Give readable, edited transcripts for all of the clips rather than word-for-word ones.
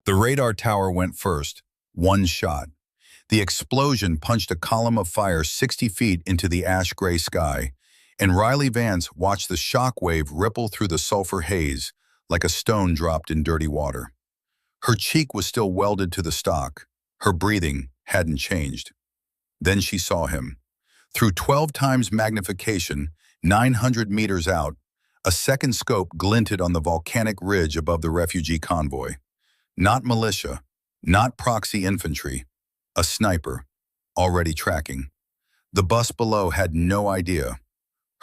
The radar tower went first, one shot. The explosion punched a column of fire 60 feet into the ash-gray sky, and Riley Vance watched the shock wave ripple through the sulfur haze like a stone dropped in dirty water. Her cheek was still welded to the stock. Her breathing hadn't changed. Then she saw him. Through 12 times magnification, 900 meters out, a second scope glinted on the volcanic ridge above the refugee convoy. Not militia, not proxy infantry, a sniper, already tracking. The bus below had no idea.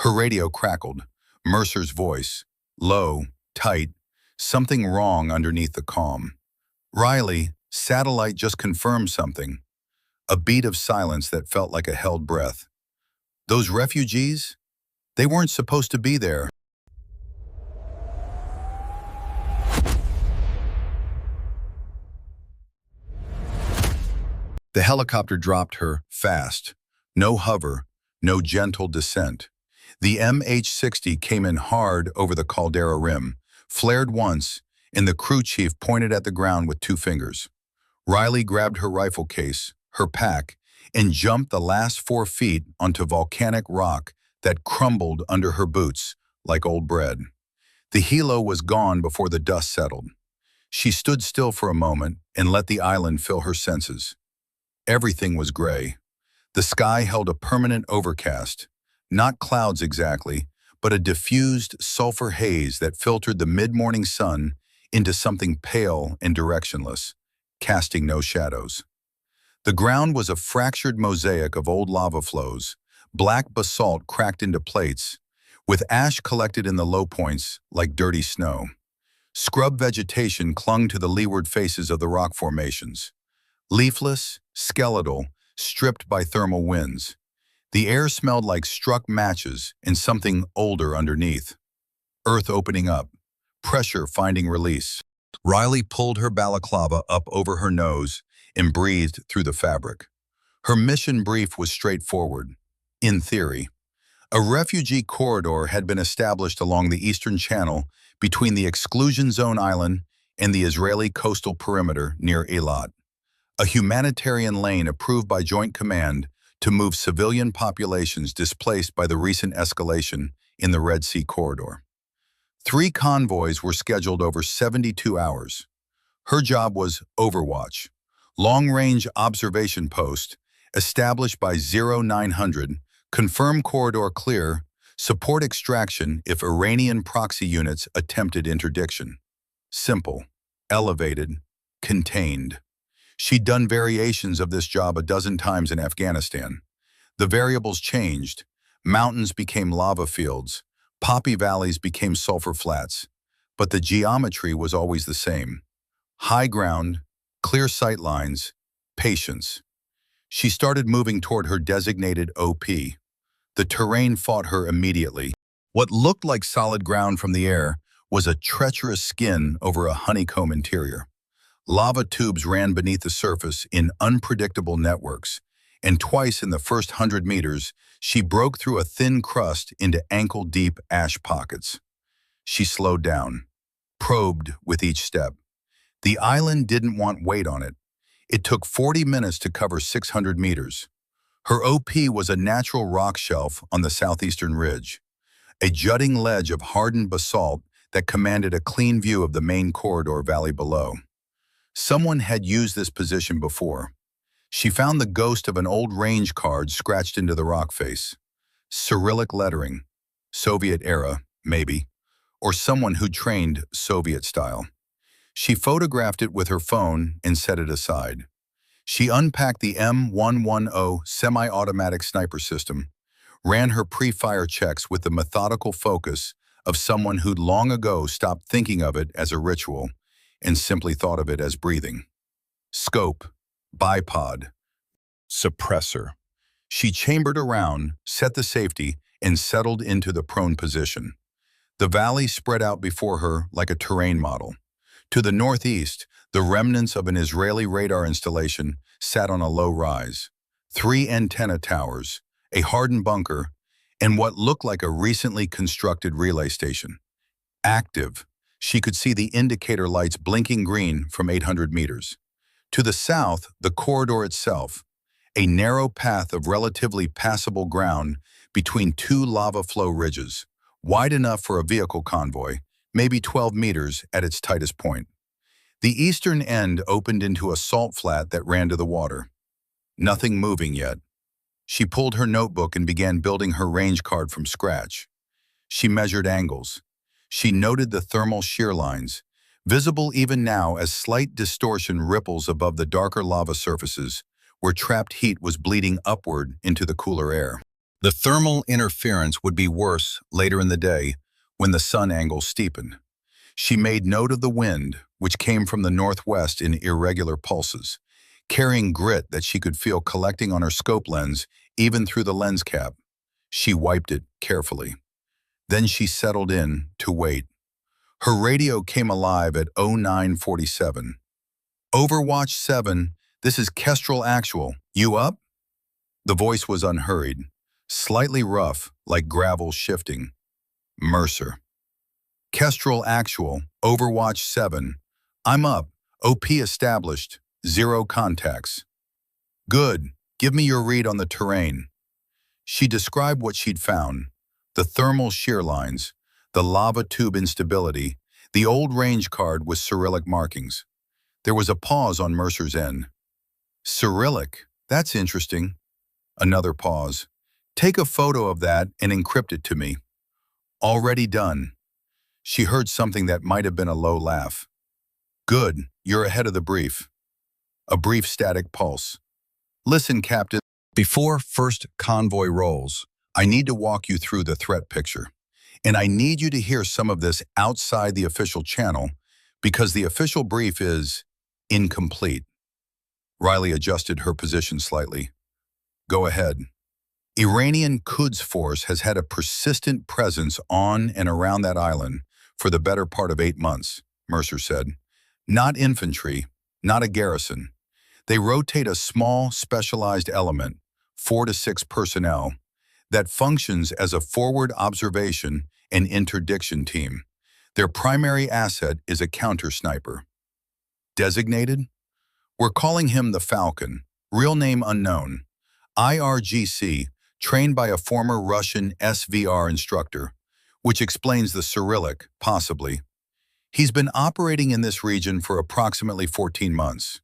Her radio crackled, Mercer's voice, low, tight, something wrong underneath the calm. Riley, satellite just confirmed something. A beat of silence that felt like a held breath. Those refugees? They weren't supposed to be there. The helicopter dropped her fast. No hover, no gentle descent. The MH-60 came in hard over the caldera rim, flared once, and the crew chief pointed at the ground with 2 fingers. Riley grabbed her rifle case, her pack, and jumped the last 4 feet onto volcanic rock that crumbled under her boots like old bread. The helo was gone before the dust settled. She stood still for a moment and let the island fill her senses. Everything was gray. The sky held a permanent overcast, not clouds exactly, but a diffused sulfur haze that filtered the mid-morning sun into something pale and directionless, casting no shadows. The ground was a fractured mosaic of old lava flows, black basalt cracked into plates, with ash collected in the low points like dirty snow. Scrub vegetation clung to the leeward faces of the rock formations. Leafless, skeletal, stripped by thermal winds. The air smelled like struck matches and something older underneath. Earth opening up, pressure finding release. Riley pulled her balaclava up over her nose and breathed through the fabric. Her mission brief was straightforward. In theory, a refugee corridor had been established along the eastern channel between the exclusion zone island and the Israeli coastal perimeter near Eilat. A humanitarian lane approved by Joint Command to move civilian populations displaced by the recent escalation in the Red Sea corridor. 3 convoys were scheduled over 72 hours. Her job was Overwatch, long-range observation post, established by 0900, confirm corridor clear, support extraction if Iranian proxy units attempted interdiction. Simple, elevated, contained. She'd done variations of this job a dozen times in Afghanistan. The variables changed. Mountains became lava fields. Poppy valleys became sulfur flats. But the geometry was always the same. High ground, clear sight lines, patience. She started moving toward her designated OP. The terrain fought her immediately. What looked like solid ground from the air was a treacherous skin over a honeycomb interior. Lava tubes ran beneath the surface in unpredictable networks, and twice in the first 100 meters, she broke through a thin crust into ankle-deep ash pockets. She slowed down, probed with each step. The island didn't want weight on it. It took 40 minutes to cover 600 meters. Her OP was a natural rock shelf on the southeastern ridge, a jutting ledge of hardened basalt that commanded a clean view of the main corridor valley below. Someone had used this position before. She found the ghost of an old range card scratched into the rock face. Cyrillic lettering, Soviet era, maybe, or someone who trained Soviet style. She photographed it with her phone and set it aside. She unpacked the M110 semi-automatic sniper system, ran her pre-fire checks with the methodical focus of someone who'd long ago stopped thinking of it as a ritual and simply thought of it as breathing. Scope, bipod, suppressor. She chambered around, set the safety, and settled into the prone position. The valley spread out before her like a terrain model. To the northeast, the remnants of an Israeli radar installation sat on a low rise. 3 antenna towers, a hardened bunker, and what looked like a recently constructed relay station. Active, She could see the indicator lights blinking green from 800 meters. To the south, the corridor itself, a narrow path of relatively passable ground between two lava flow ridges, wide enough for a vehicle convoy, maybe 12 meters at its tightest point. The eastern end opened into a salt flat that ran to the water. Nothing moving yet. She pulled her notebook and began building her range card from scratch. She measured angles. She noted the thermal shear lines, visible even now as slight distortion ripples above the darker lava surfaces, where trapped heat was bleeding upward into the cooler air. The thermal interference would be worse later in the day when the sun angle steepened. She made note of the wind, which came from the northwest in irregular pulses, carrying grit that she could feel collecting on her scope lens even through the lens cap. She wiped it carefully. Then she settled in to wait. Her radio came alive at 0947. Overwatch 7, this is Kestrel Actual. You up? The voice was unhurried, slightly rough, like gravel shifting. Mercer. Kestrel Actual, Overwatch 7. I'm up. OP established. 0 contacts. Good. Give me your read on the terrain. She described what she'd found. The thermal shear lines, the lava tube instability, the old range card with Cyrillic markings. There was a pause on Mercer's end. Cyrillic? That's interesting. Another pause. Take a photo of that and encrypt it to me. Already done. She heard something that might have been a low laugh. Good, you're ahead of the brief. A brief static pulse. Listen, Captain. Before first convoy rolls, I need to walk you through the threat picture. And I need you to hear some of this outside the official channel because the official brief is incomplete. Riley adjusted her position slightly. Go ahead. Iranian Quds force has had a persistent presence on and around that island for the better part of 8 months, Mercer said. Not infantry, not a garrison. They rotate a small, specialized element, 4 to 6 personnel, that functions as a forward observation and interdiction team. Their primary asset is a counter-sniper. Designated? We're calling him the Falcon, real name unknown. IRGC, trained by a former Russian SVR instructor, which explains the Cyrillic, possibly. He's been operating in this region for approximately 14 months.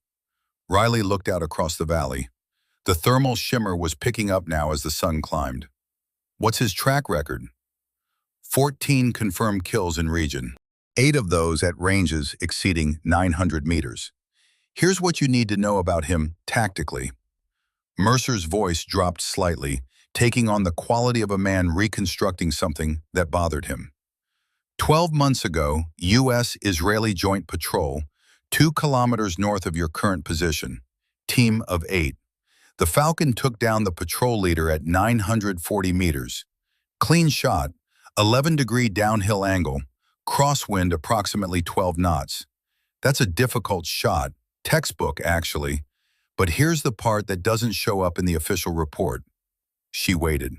Riley looked out across the valley. The thermal shimmer was picking up now as the sun climbed. What's his track record? 14 confirmed kills in region, 8 of those at ranges exceeding 900 meters. Here's what you need to know about him tactically. Mercer's voice dropped slightly, taking on the quality of a man reconstructing something that bothered him. 12 months ago, U.S.-Israeli Joint Patrol, 2 kilometers north of your current position, team of 8. The Falcon took down the patrol leader at 940 meters. Clean shot, 11-degree downhill angle, crosswind approximately 12 knots. That's a difficult shot, textbook actually, but here's the part that doesn't show up in the official report. She waited.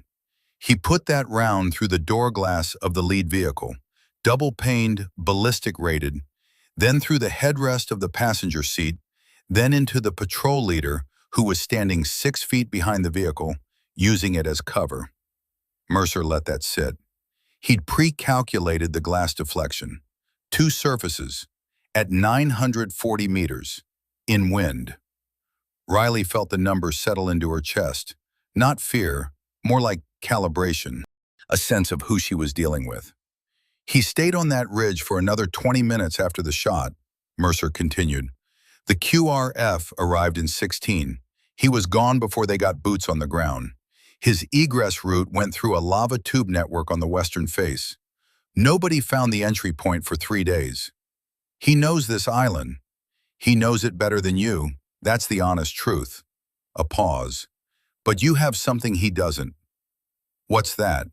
He put that round through the door glass of the lead vehicle, double-paned, ballistic rated, then through the headrest of the passenger seat, then into the patrol leader, who was standing 6 feet behind the vehicle, using it as cover. Mercer let that sit. He'd pre-calculated the glass deflection. 2 surfaces, at 940 meters, in wind. Riley felt the numbers settle into her chest. Not fear, more like calibration, a sense of who she was dealing with. He stayed on that ridge for another 20 minutes after the shot, Mercer continued. The QRF arrived in 16. He was gone before they got boots on the ground. His egress route went through a lava tube network on the western face. Nobody found the entry point for 3 days. He knows this island. He knows it better than you. That's the honest truth. A pause. But you have something he doesn't. What's that?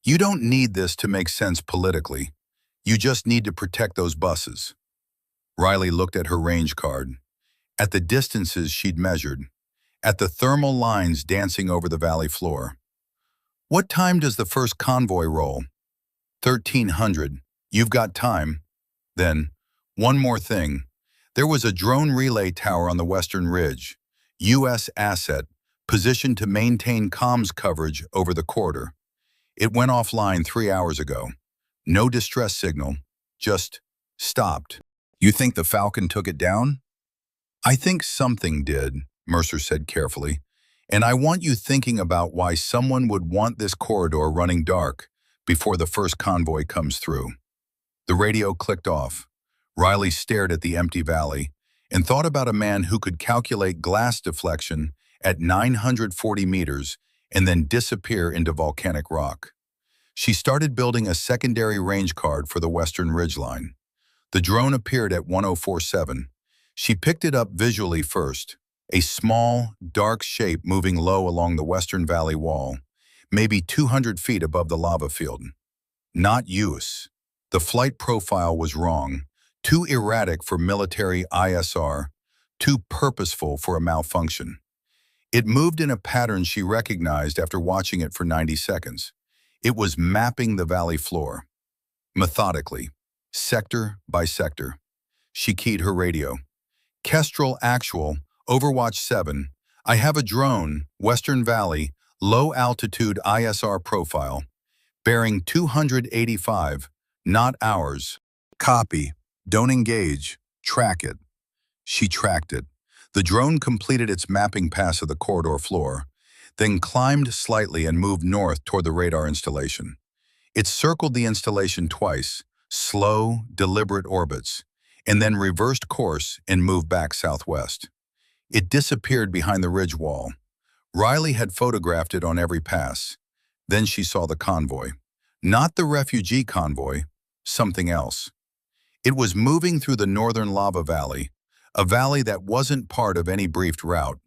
You don't need this to make sense politically. You just need to protect those buses. Riley looked at her range card, at the distances she'd measured, at the thermal lines dancing over the valley floor. What time does the first convoy roll? 1300. You've got time. Then, one more thing. There was a drone relay tower on the western ridge, U.S. asset, positioned to maintain comms coverage over the corridor. It went offline 3 hours ago. No distress signal, just stopped. You think the Falcon took it down? I think something did, Mercer said carefully. And I want you thinking about why someone would want this corridor running dark before the first convoy comes through. The radio clicked off. Riley stared at the empty valley and thought about a man who could calculate glass deflection at 940 meters and then disappear into volcanic rock. She started building a secondary range card for the western ridgeline. The drone appeared at 1047. She picked it up visually first, a small, dark shape moving low along the western valley wall, maybe 200 feet above the lava field. Not use. The flight profile was wrong, too erratic for military ISR, too purposeful for a malfunction. It moved in a pattern she recognized after watching it for 90 seconds. It was mapping the valley floor, methodically, sector by sector. She keyed her radio. Kestrel Actual, Overwatch 7, I have a drone, Western Valley, low altitude ISR profile, bearing 285, not hours. Copy. Don't engage. Track it. She tracked it. The drone completed its mapping pass of the corridor floor, then climbed slightly and moved north toward the radar installation. It circled the installation twice, slow, deliberate orbits, and then reversed course and moved back southwest. It disappeared behind the ridge wall. Riley had photographed it on every pass. Then she saw the convoy. Not the refugee convoy, something else. It was moving through the northern lava valley, a valley that wasn't part of any briefed route.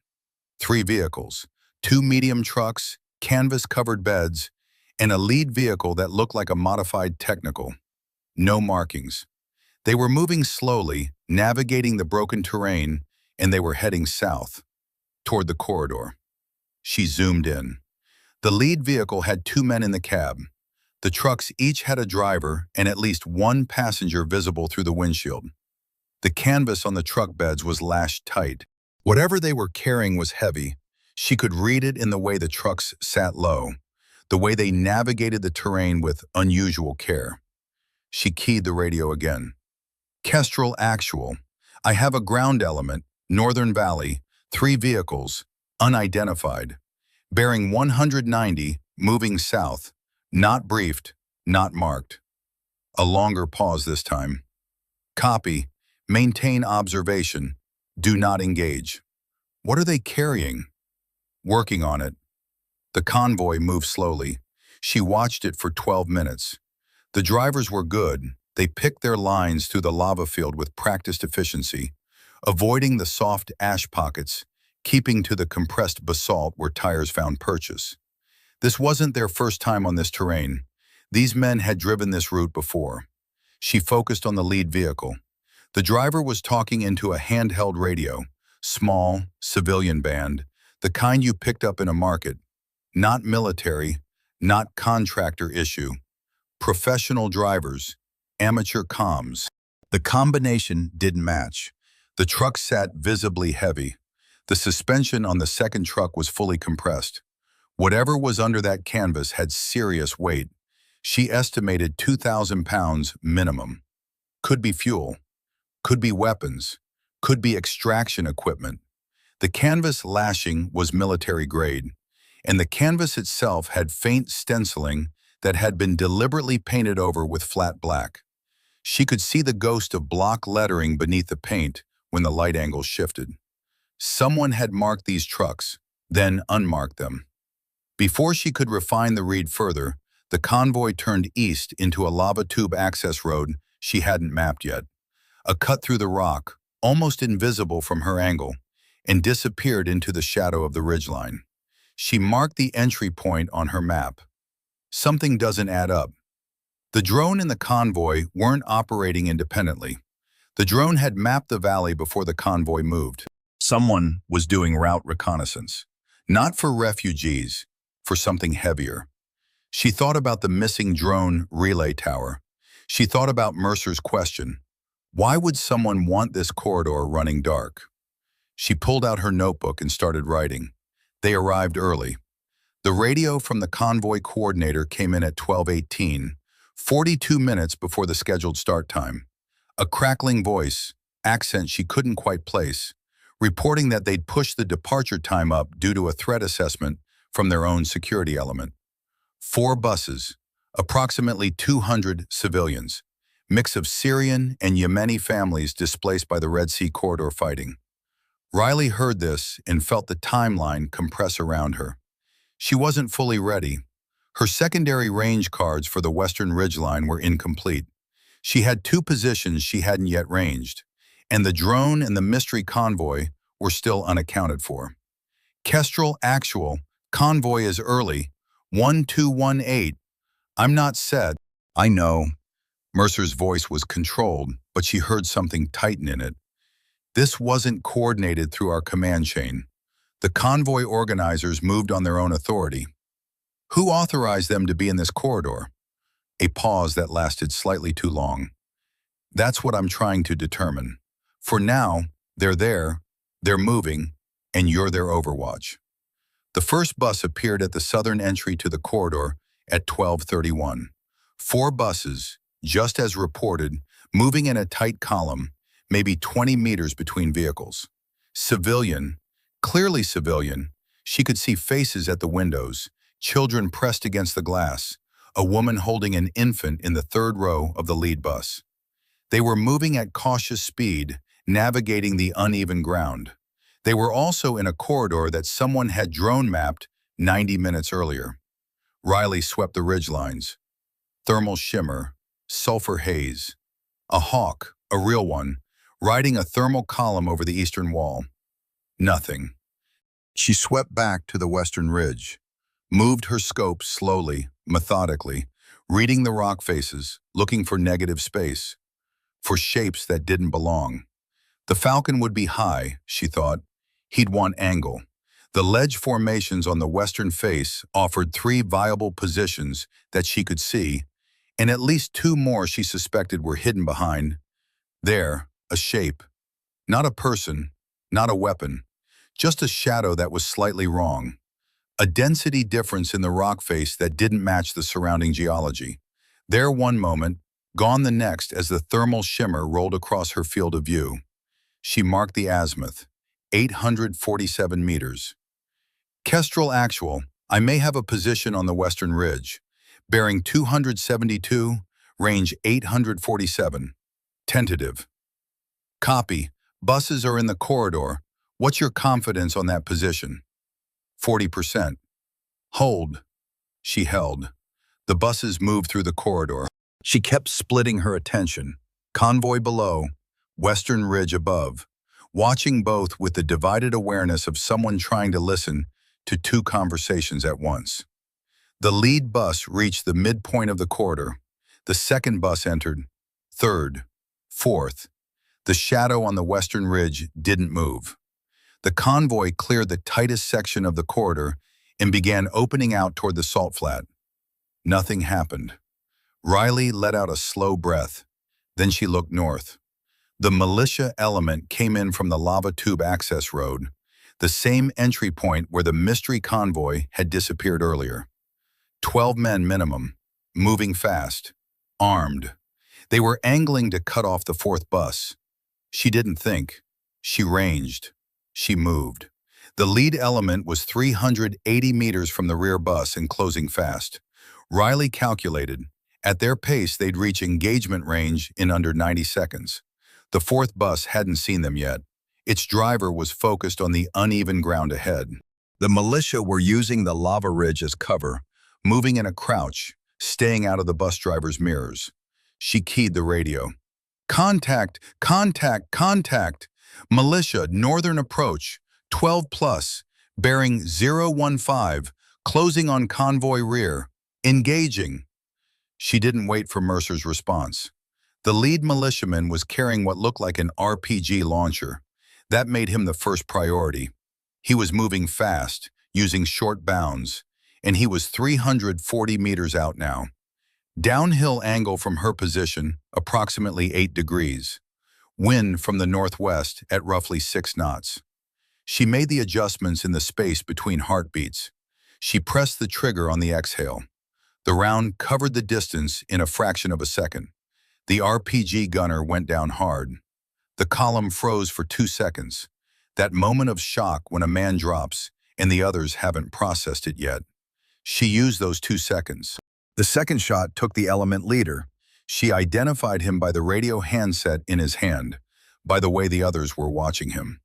3 vehicles, 2 medium trucks, canvas-covered beds, and a lead vehicle that looked like a modified technical. No markings. They were moving slowly, navigating the broken terrain, and they were heading south, toward the corridor. She zoomed in. The lead vehicle had 2 men in the cab. The trucks each had a driver and at least 1 passenger visible through the windshield. The canvas on the truck beds was lashed tight. Whatever they were carrying was heavy. She could read it in the way the trucks sat low, the way they navigated the terrain with unusual care. She keyed the radio again. Kestrel Actual, I have a ground element, Northern Valley, 3 vehicles, unidentified, bearing 190, moving south, not briefed, not marked. A longer pause this time. Copy, maintain observation, do not engage. What are they carrying? Working on it. The convoy moved slowly. She watched it for 12 minutes. The drivers were good. They picked their lines through the lava field with practiced efficiency, avoiding the soft ash pockets, keeping to the compressed basalt where tires found purchase. This wasn't their first time on this terrain. These men had driven this route before. She focused on the lead vehicle. The driver was talking into a handheld radio, small, civilian band, the kind you picked up in a market. Not military, not contractor issue. Professional drivers, amateur comms. The combination didn't match. The truck sat visibly heavy. The suspension on the second truck was fully compressed. Whatever was under that canvas had serious weight. She estimated 2,000 pounds minimum. Could be fuel, could be weapons, could be extraction equipment. The canvas lashing was military grade, and the canvas itself had faint stenciling that had been deliberately painted over with flat black. She could see the ghost of block lettering beneath the paint when the light angle shifted. Someone had marked these trucks, then unmarked them. Before she could refine the read further, the convoy turned east into a lava tube access road she hadn't mapped yet. A cut through the rock, almost invisible from her angle, and disappeared into the shadow of the ridgeline. She marked the entry point on her map. Something doesn't add up. The drone and the convoy weren't operating independently. The drone had mapped the valley before the convoy moved. Someone was doing route reconnaissance, not for refugees, for something heavier. She thought about the missing drone relay tower. She thought about Mercer's question, Why would someone want this corridor running dark? She pulled out her notebook and started writing. They arrived early. The radio from the convoy coordinator came in at 12:18, 42 minutes before the scheduled start time. A crackling voice, accent she couldn't quite place, reporting that they'd pushed the departure time up due to a threat assessment from their own security element. 4 buses, approximately 200 civilians, mix of Syrian and Yemeni families displaced by the Red Sea corridor fighting. Riley heard this and felt the timeline compress around her. She wasn't fully ready. Her secondary range cards for the Western Ridgeline were incomplete. She had 2 positions she hadn't yet ranged, and the drone and the mystery convoy were still unaccounted for. Kestrel actual, convoy is early, 1218. I'm not set. I know. Mercer's voice was controlled, but she heard something tighten in it. This wasn't coordinated through our command chain. The convoy organizers moved on their own authority. Who authorized them to be in this corridor? A pause that lasted slightly too long. That's what I'm trying to determine. For now, they're there, they're moving, and you're their overwatch. The first bus appeared at the southern entry to the corridor at 12:31. 4 buses, just as reported, moving in a tight column, maybe 20 meters between vehicles. Civilian, clearly civilian. She could see faces at the windows, children pressed against the glass, a woman holding an infant in the 3rd row of the lead bus. They were moving at cautious speed, navigating the uneven ground. They were also in a corridor that someone had drone mapped 90 minutes earlier. Riley swept the ridgelines. Thermal shimmer, sulfur haze. A hawk, a real one, riding a thermal column over the eastern wall. Nothing. She swept back to the western ridge, moved her scope slowly, methodically, reading the rock faces, looking for negative space, for shapes that didn't belong. The Falcon would be high, she thought. He'd want angle. The ledge formations on the western face offered 3 viable positions that she could see, and at least 2 more she suspected were hidden behind. There, a shape. Not a person, not a weapon. Just a shadow that was slightly wrong. A density difference in the rock face that didn't match the surrounding geology. There one moment, gone the next as the thermal shimmer rolled across her field of view. She marked the azimuth, 847 meters. Kestrel actual, I may have a position on the western ridge. Bearing 272, range 847. Tentative. Copy, buses are in the corridor. What's your confidence on that position? 40%. Hold. She held. The buses moved through the corridor. She kept splitting her attention. Convoy below, western ridge above, watching both with the divided awareness of someone trying to listen to 2 conversations at once. The lead bus reached the midpoint of the corridor. The second bus entered. 3rd, 4th. The shadow on the western ridge didn't move. The convoy cleared the tightest section of the corridor and began opening out toward the salt flat. Nothing happened. Riley let out a slow breath. Then she looked north. The militia element came in from the lava tube access road, the same entry point where the mystery convoy had disappeared earlier. 12 men minimum, moving fast, armed. They were angling to cut off the 4th bus. She didn't think. She ranged. She moved. The lead element was 380 meters from the rear bus and closing fast. Riley calculated, at their pace they'd reach engagement range in under 90 seconds. The 4th bus hadn't seen them yet. Its driver was focused on the uneven ground ahead. The militia were using the lava ridge as cover, moving in a crouch, staying out of the bus driver's mirrors. She keyed the radio. Contact, contact, contact. Militia, northern approach, 12 plus, bearing 015, closing on convoy rear, engaging. She didn't wait for Mercer's response. The lead militiaman was carrying what looked like an RPG launcher. That made him the first priority. He was moving fast, using short bounds, and he was 340 meters out now. Downhill angle from her position, approximately 8 degrees. Wind from the northwest at roughly 6 knots. She made the adjustments in the space between heartbeats. She pressed the trigger on the exhale. The round covered the distance in a fraction of a second. The RPG gunner went down hard. The column froze for 2 seconds. That moment of shock when a man drops and the others haven't processed it yet. She used those 2 seconds. The second shot took the element leader. She identified him by the radio handset in his hand, by the way the others were watching him.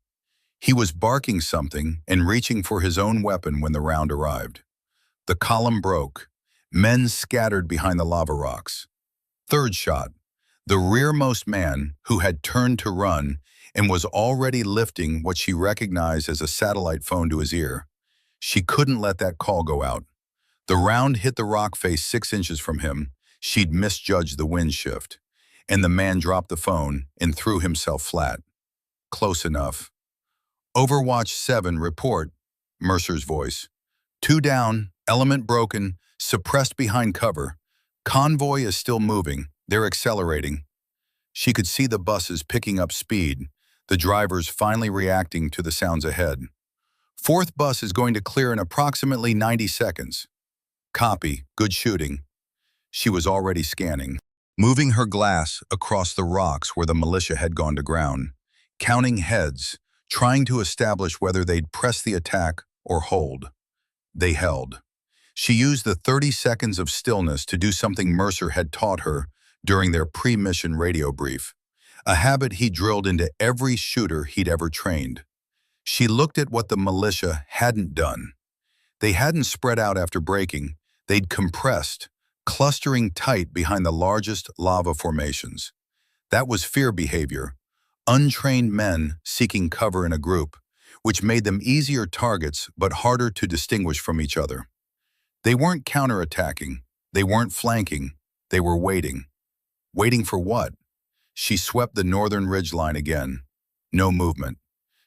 He was barking something and reaching for his own weapon when the round arrived. The column broke. Men scattered behind the lava rocks. Third shot. The rearmost man, who had turned to run and was already lifting what she recognized as a satellite phone to his ear. She couldn't let that call go out. The round hit the rock face 6 inches from him. She'd misjudged the wind shift. And the man dropped the phone and threw himself flat. Close enough. Overwatch 7 report, Mercer's voice. 2 down, element broken, suppressed behind cover. Convoy is still moving. They're accelerating. She could see the buses picking up speed, the drivers finally reacting to the sounds ahead. 4th bus is going to clear in approximately 90 seconds. Copy, good shooting. She was already scanning, moving her glass across the rocks where the militia had gone to ground, counting heads, trying to establish whether they'd press the attack or hold. They held. She used the 30 seconds of stillness to do something Mercer had taught her during their pre-mission radio brief, a habit he drilled into every shooter he'd ever trained. She looked at what the militia hadn't done. They hadn't spread out after breaking. They'd compressed, clustering tight behind the largest lava formations. That was fear behavior, untrained men seeking cover in a group, which made them easier targets but harder to distinguish from each other. They weren't counterattacking, they weren't flanking, they were waiting. Waiting for what? She swept the northern ridgeline again. No movement.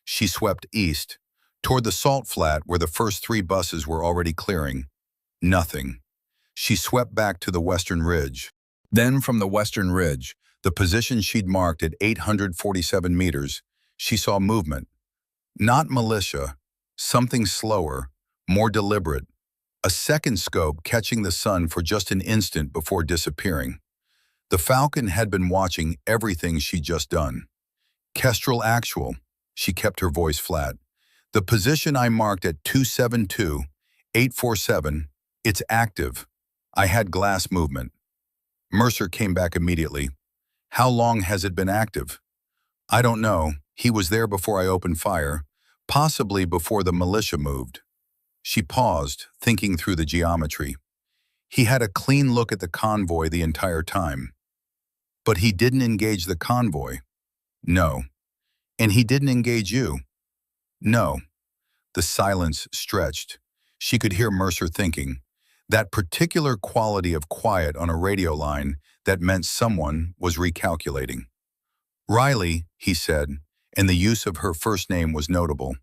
She swept east, toward the salt flat where the first 3 buses were already clearing. Nothing. She swept back to the western ridge. Then from the western ridge, the position she'd marked at 847 meters, she saw movement. Not militia, something slower, more deliberate. A second scope catching the sun for just an instant before disappearing. The Falcon had been watching everything she'd just done. Kestrel actual, she kept her voice flat. The position I marked at 272, 847, it's active. I had glass movement. Mercer came back immediately. How long has it been active? I don't know. He was there before I opened fire, possibly before the militia moved. She paused, thinking through the geometry. He had a clean look at the convoy the entire time. But he didn't engage the convoy. No. And he didn't engage you. No. The silence stretched. She could hear Mercer thinking. That particular quality of quiet on a radio line that meant someone was recalculating. Riley, he said, and the use of her first name was notable.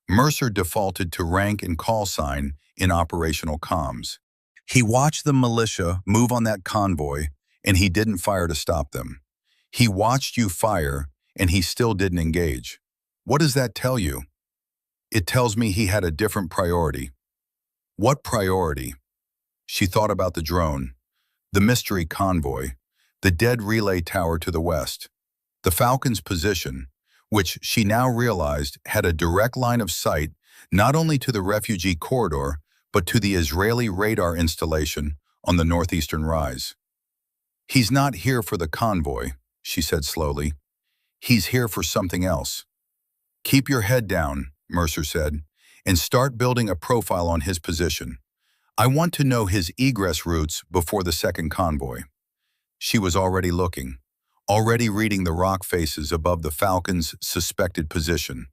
Mercer defaulted to rank and call sign in operational comms. He watched the militia move on that convoy, and he didn't fire to stop them. He watched you fire, and he still didn't engage. What does that tell you? It tells me he had a different priority. What priority? She thought about the drone, the mystery convoy, the dead relay tower to the west, the Falcon's position, which she now realized had a direct line of sight not only to the refugee corridor, but to the Israeli radar installation on the northeastern rise. He's not here for the convoy, she said slowly. He's here for something else. Keep your head down, Mercer said, and start building a profile on his position. I want to know his egress routes before the second convoy. She was already looking, already reading the rock faces above the Falcon's suspected position,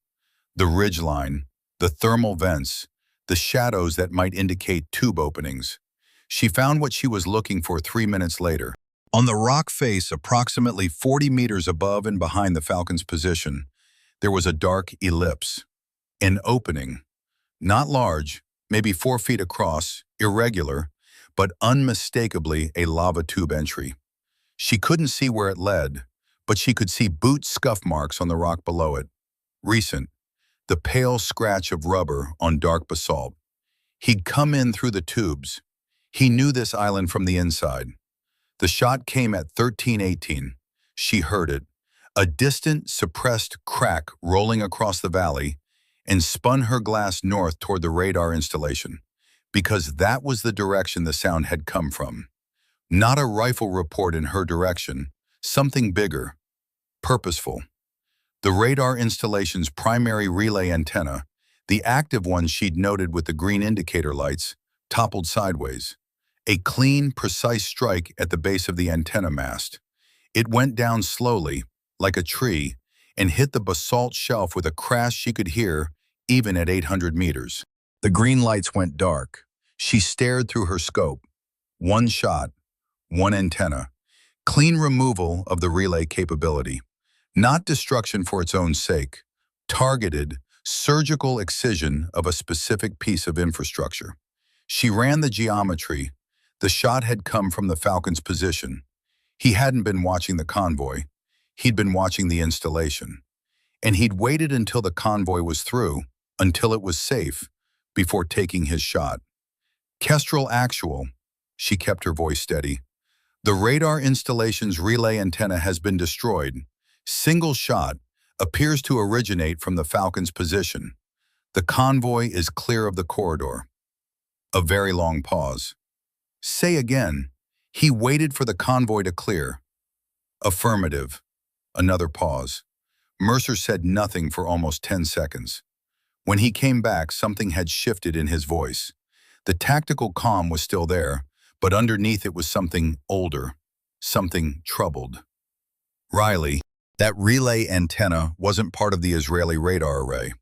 the ridgeline, the thermal vents, the shadows that might indicate tube openings. She found what she was looking for 3 minutes later. On the rock face approximately 40 meters above and behind the Falcon's position, there was a dark ellipse, an opening, not large, maybe 4 feet across, irregular, but unmistakably a lava tube entry. She couldn't see where it led, but she could see boot scuff marks on the rock below it. Recent, the pale scratch of rubber on dark basalt. He'd come in through the tubes. He knew this island from the inside. The shot came at 13:18. She heard it, a distant, suppressed crack rolling across the valley, and spun her glass north toward the radar installation, because that was the direction the sound had come from. Not a rifle report in her direction, something bigger, purposeful. The radar installation's primary relay antenna, the active one she'd noted with the green indicator lights, toppled sideways. A clean, precise strike at the base of the antenna mast. It went down slowly, like a tree, and hit the basalt shelf with a crash she could hear even at 800 meters. The green lights went dark. She stared through her scope. One shot, one antenna. Clean removal of the relay capability. Not destruction for its own sake. Targeted, surgical excision of a specific piece of infrastructure. She ran the geometry. The shot had come from the Falcon's position. He hadn't been watching the convoy. He'd been watching the installation. And he'd waited until the convoy was through, until it was safe, before taking his shot. Kestrel actual, she kept her voice steady. The radar installation's relay antenna has been destroyed. Single shot appears to originate from the Falcon's position. The convoy is clear of the corridor. A very long pause. Say again. He waited for the convoy to clear. Affirmative. Another pause. Mercer said nothing for almost 10 seconds. When he came back, something had shifted in his voice. The tactical calm was still there, but underneath it was something older, something troubled. Riley, that relay antenna wasn't part of the Israeli radar array.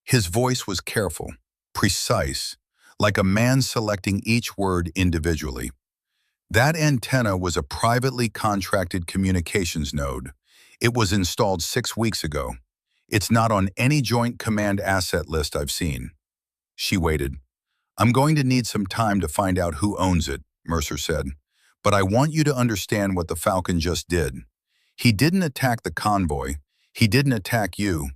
His voice was careful, precise, like a man selecting each word individually. That antenna was a privately contracted communications node. It was installed 6 weeks ago. It's not on any Joint Command asset list I've seen. She waited. I'm going to need some time to find out who owns it, Mercer said. But I want you to understand what the Falcon just did. He didn't attack the convoy. He didn't attack you.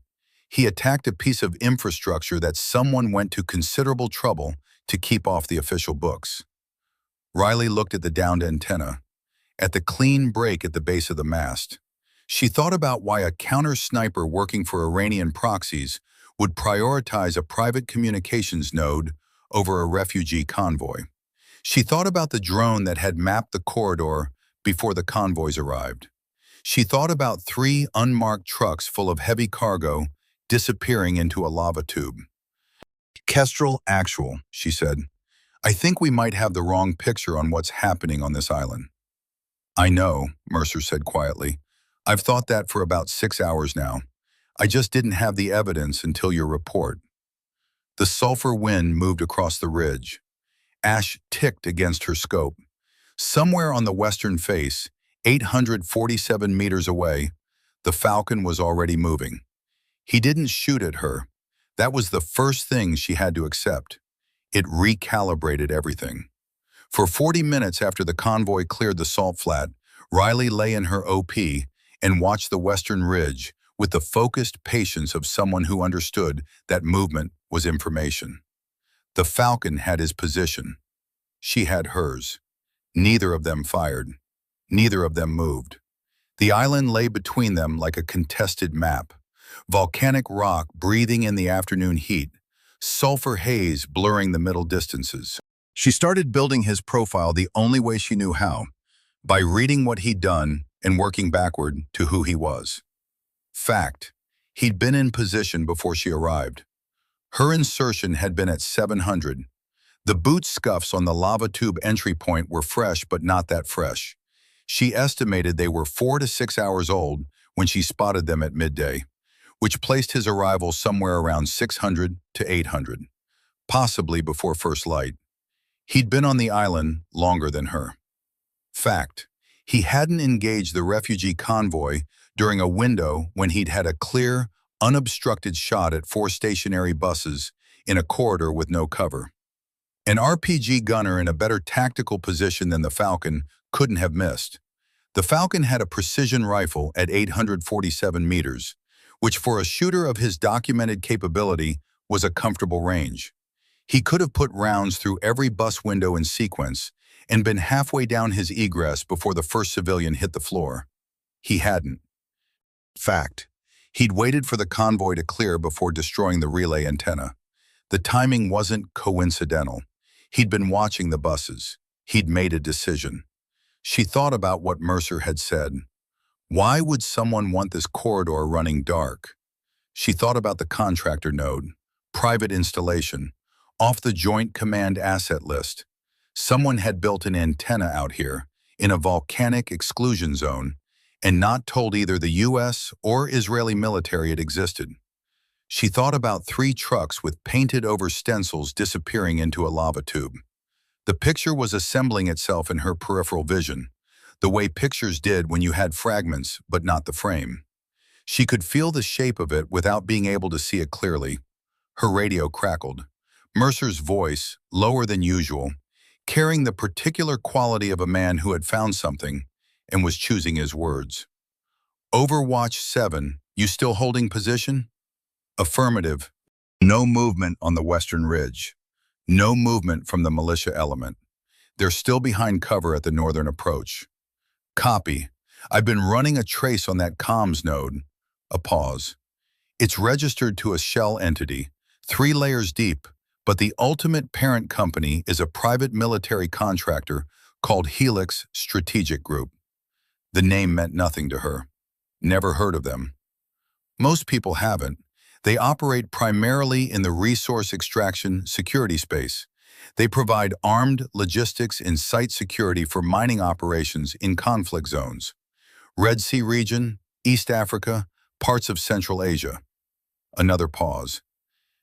He attacked a piece of infrastructure that someone went to considerable trouble to keep off the official books. Riley looked at the downed antenna, at the clean break at the base of the mast. She thought about why a counter-sniper working for Iranian proxies would prioritize a private communications node over a refugee convoy. She thought about the drone that had mapped the corridor before the convoys arrived. She thought about 3 unmarked trucks full of heavy cargo disappearing into a lava tube. Kestrel actual, she said. I think we might have the wrong picture on what's happening on this island. I know, Mercer said quietly. I've thought that for about 6 hours now. I just didn't have the evidence until your report. The sulfur wind moved across the ridge. Ash ticked against her scope. Somewhere on the western face, 847 meters away, the Falcon was already moving. He didn't shoot at her. That was the first thing she had to accept. It recalibrated everything. For 40 minutes after the convoy cleared the salt flat, Riley lay in her OP and watched the western ridge with the focused patience of someone who understood that movement was information. The Falcon had his position. She had hers. Neither of them fired. Neither of them moved. The island lay between them like a contested map. Volcanic rock breathing in the afternoon heat. Sulfur haze blurring the middle distances. She started building his profile the only way she knew how, by reading what he'd done and working backward to who he was. Fact, he'd been in position before she arrived. Her insertion had been at 700. The boot scuffs on the lava tube entry point were fresh but not that fresh. She estimated they were 4 to 6 hours old when she spotted them at midday, which placed his arrival somewhere around 600 to 800, possibly before first light. He'd been on the island longer than her. Fact, he hadn't engaged the refugee convoy during a window when he'd had a clear, unobstructed shot at 4 stationary buses in a corridor with no cover. An RPG gunner in a better tactical position than the Falcon couldn't have missed. The Falcon had a precision rifle at 847 meters, which for a shooter of his documented capability was a comfortable range. He could have put rounds through every bus window in sequence and been halfway down his egress before the first civilian hit the floor. He hadn't. Fact, he'd waited for the convoy to clear before destroying the relay antenna. The timing wasn't coincidental. He'd been watching the buses. He'd made a decision. She thought about what Mercer had said. Why would someone want this corridor running dark? She thought about the contractor node, private installation, off the Joint Command Asset List. Someone had built an antenna out here, in a volcanic exclusion zone, and not told either the U.S. or Israeli military it existed. She thought about 3 trucks with painted-over stencils disappearing into a lava tube. The picture was assembling itself in her peripheral vision, the way pictures did when you had fragments but not the frame. She could feel the shape of it without being able to see it clearly. Her radio crackled. Mercer's voice, lower than usual, carrying the particular quality of a man who had found something and was choosing his words. Overwatch 7, you still holding position? Affirmative. No movement on the western ridge. No movement from the militia element. They're still behind cover at the northern approach. Copy. I've been running a trace on that comms node. A pause. It's registered to a shell entity, 3 layers deep, but the ultimate parent company is a private military contractor called Helix Strategic Group. The name meant nothing to her. Never heard of them. Most people haven't. They operate primarily in the resource extraction security space. They provide armed logistics and site security for mining operations in conflict zones. Red Sea region, East Africa, parts of Central Asia. Another pause.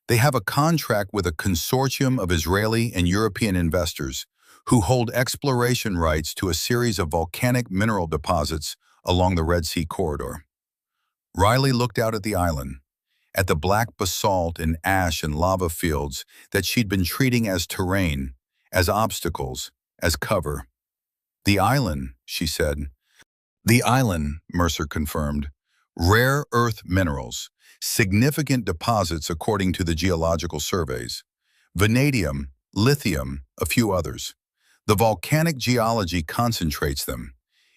They have a contract with a consortium of Israeli and European investors who hold exploration rights to a series of volcanic mineral deposits along the Red Sea corridor. Riley looked out at the island, at the black basalt and ash and lava fields that she'd been treating as terrain, as obstacles, as cover. The island, she said. The island, Mercer confirmed. Rare earth minerals, significant deposits according to the geological surveys. Vanadium, lithium, a few others. The volcanic geology concentrates them.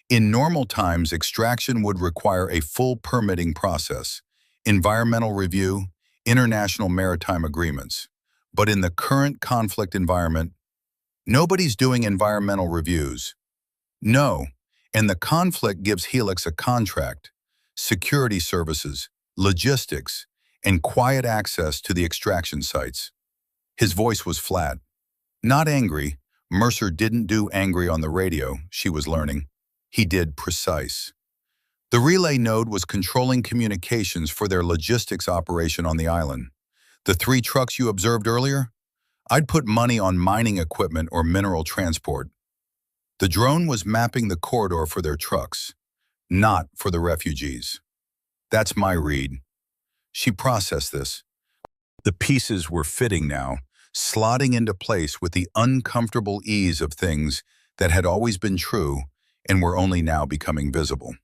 In normal times, extraction would require a full permitting process, environmental review, international maritime agreements. But in the current conflict environment, nobody's doing environmental reviews. No, and the conflict gives Helix a contract, security services, logistics, and quiet access to the extraction sites. His voice was flat. Not angry. Mercer didn't do angry on the radio, she was learning. He did precise. The relay node was controlling communications for their logistics operation on the island. The 3 trucks you observed earlier? I'd put money on mining equipment or mineral transport. The drone was mapping the corridor for their trucks, not for the refugees. That's my read. She processed this. The pieces were fitting now, slotting into place with the uncomfortable ease of things that had always been true and were only now becoming visible.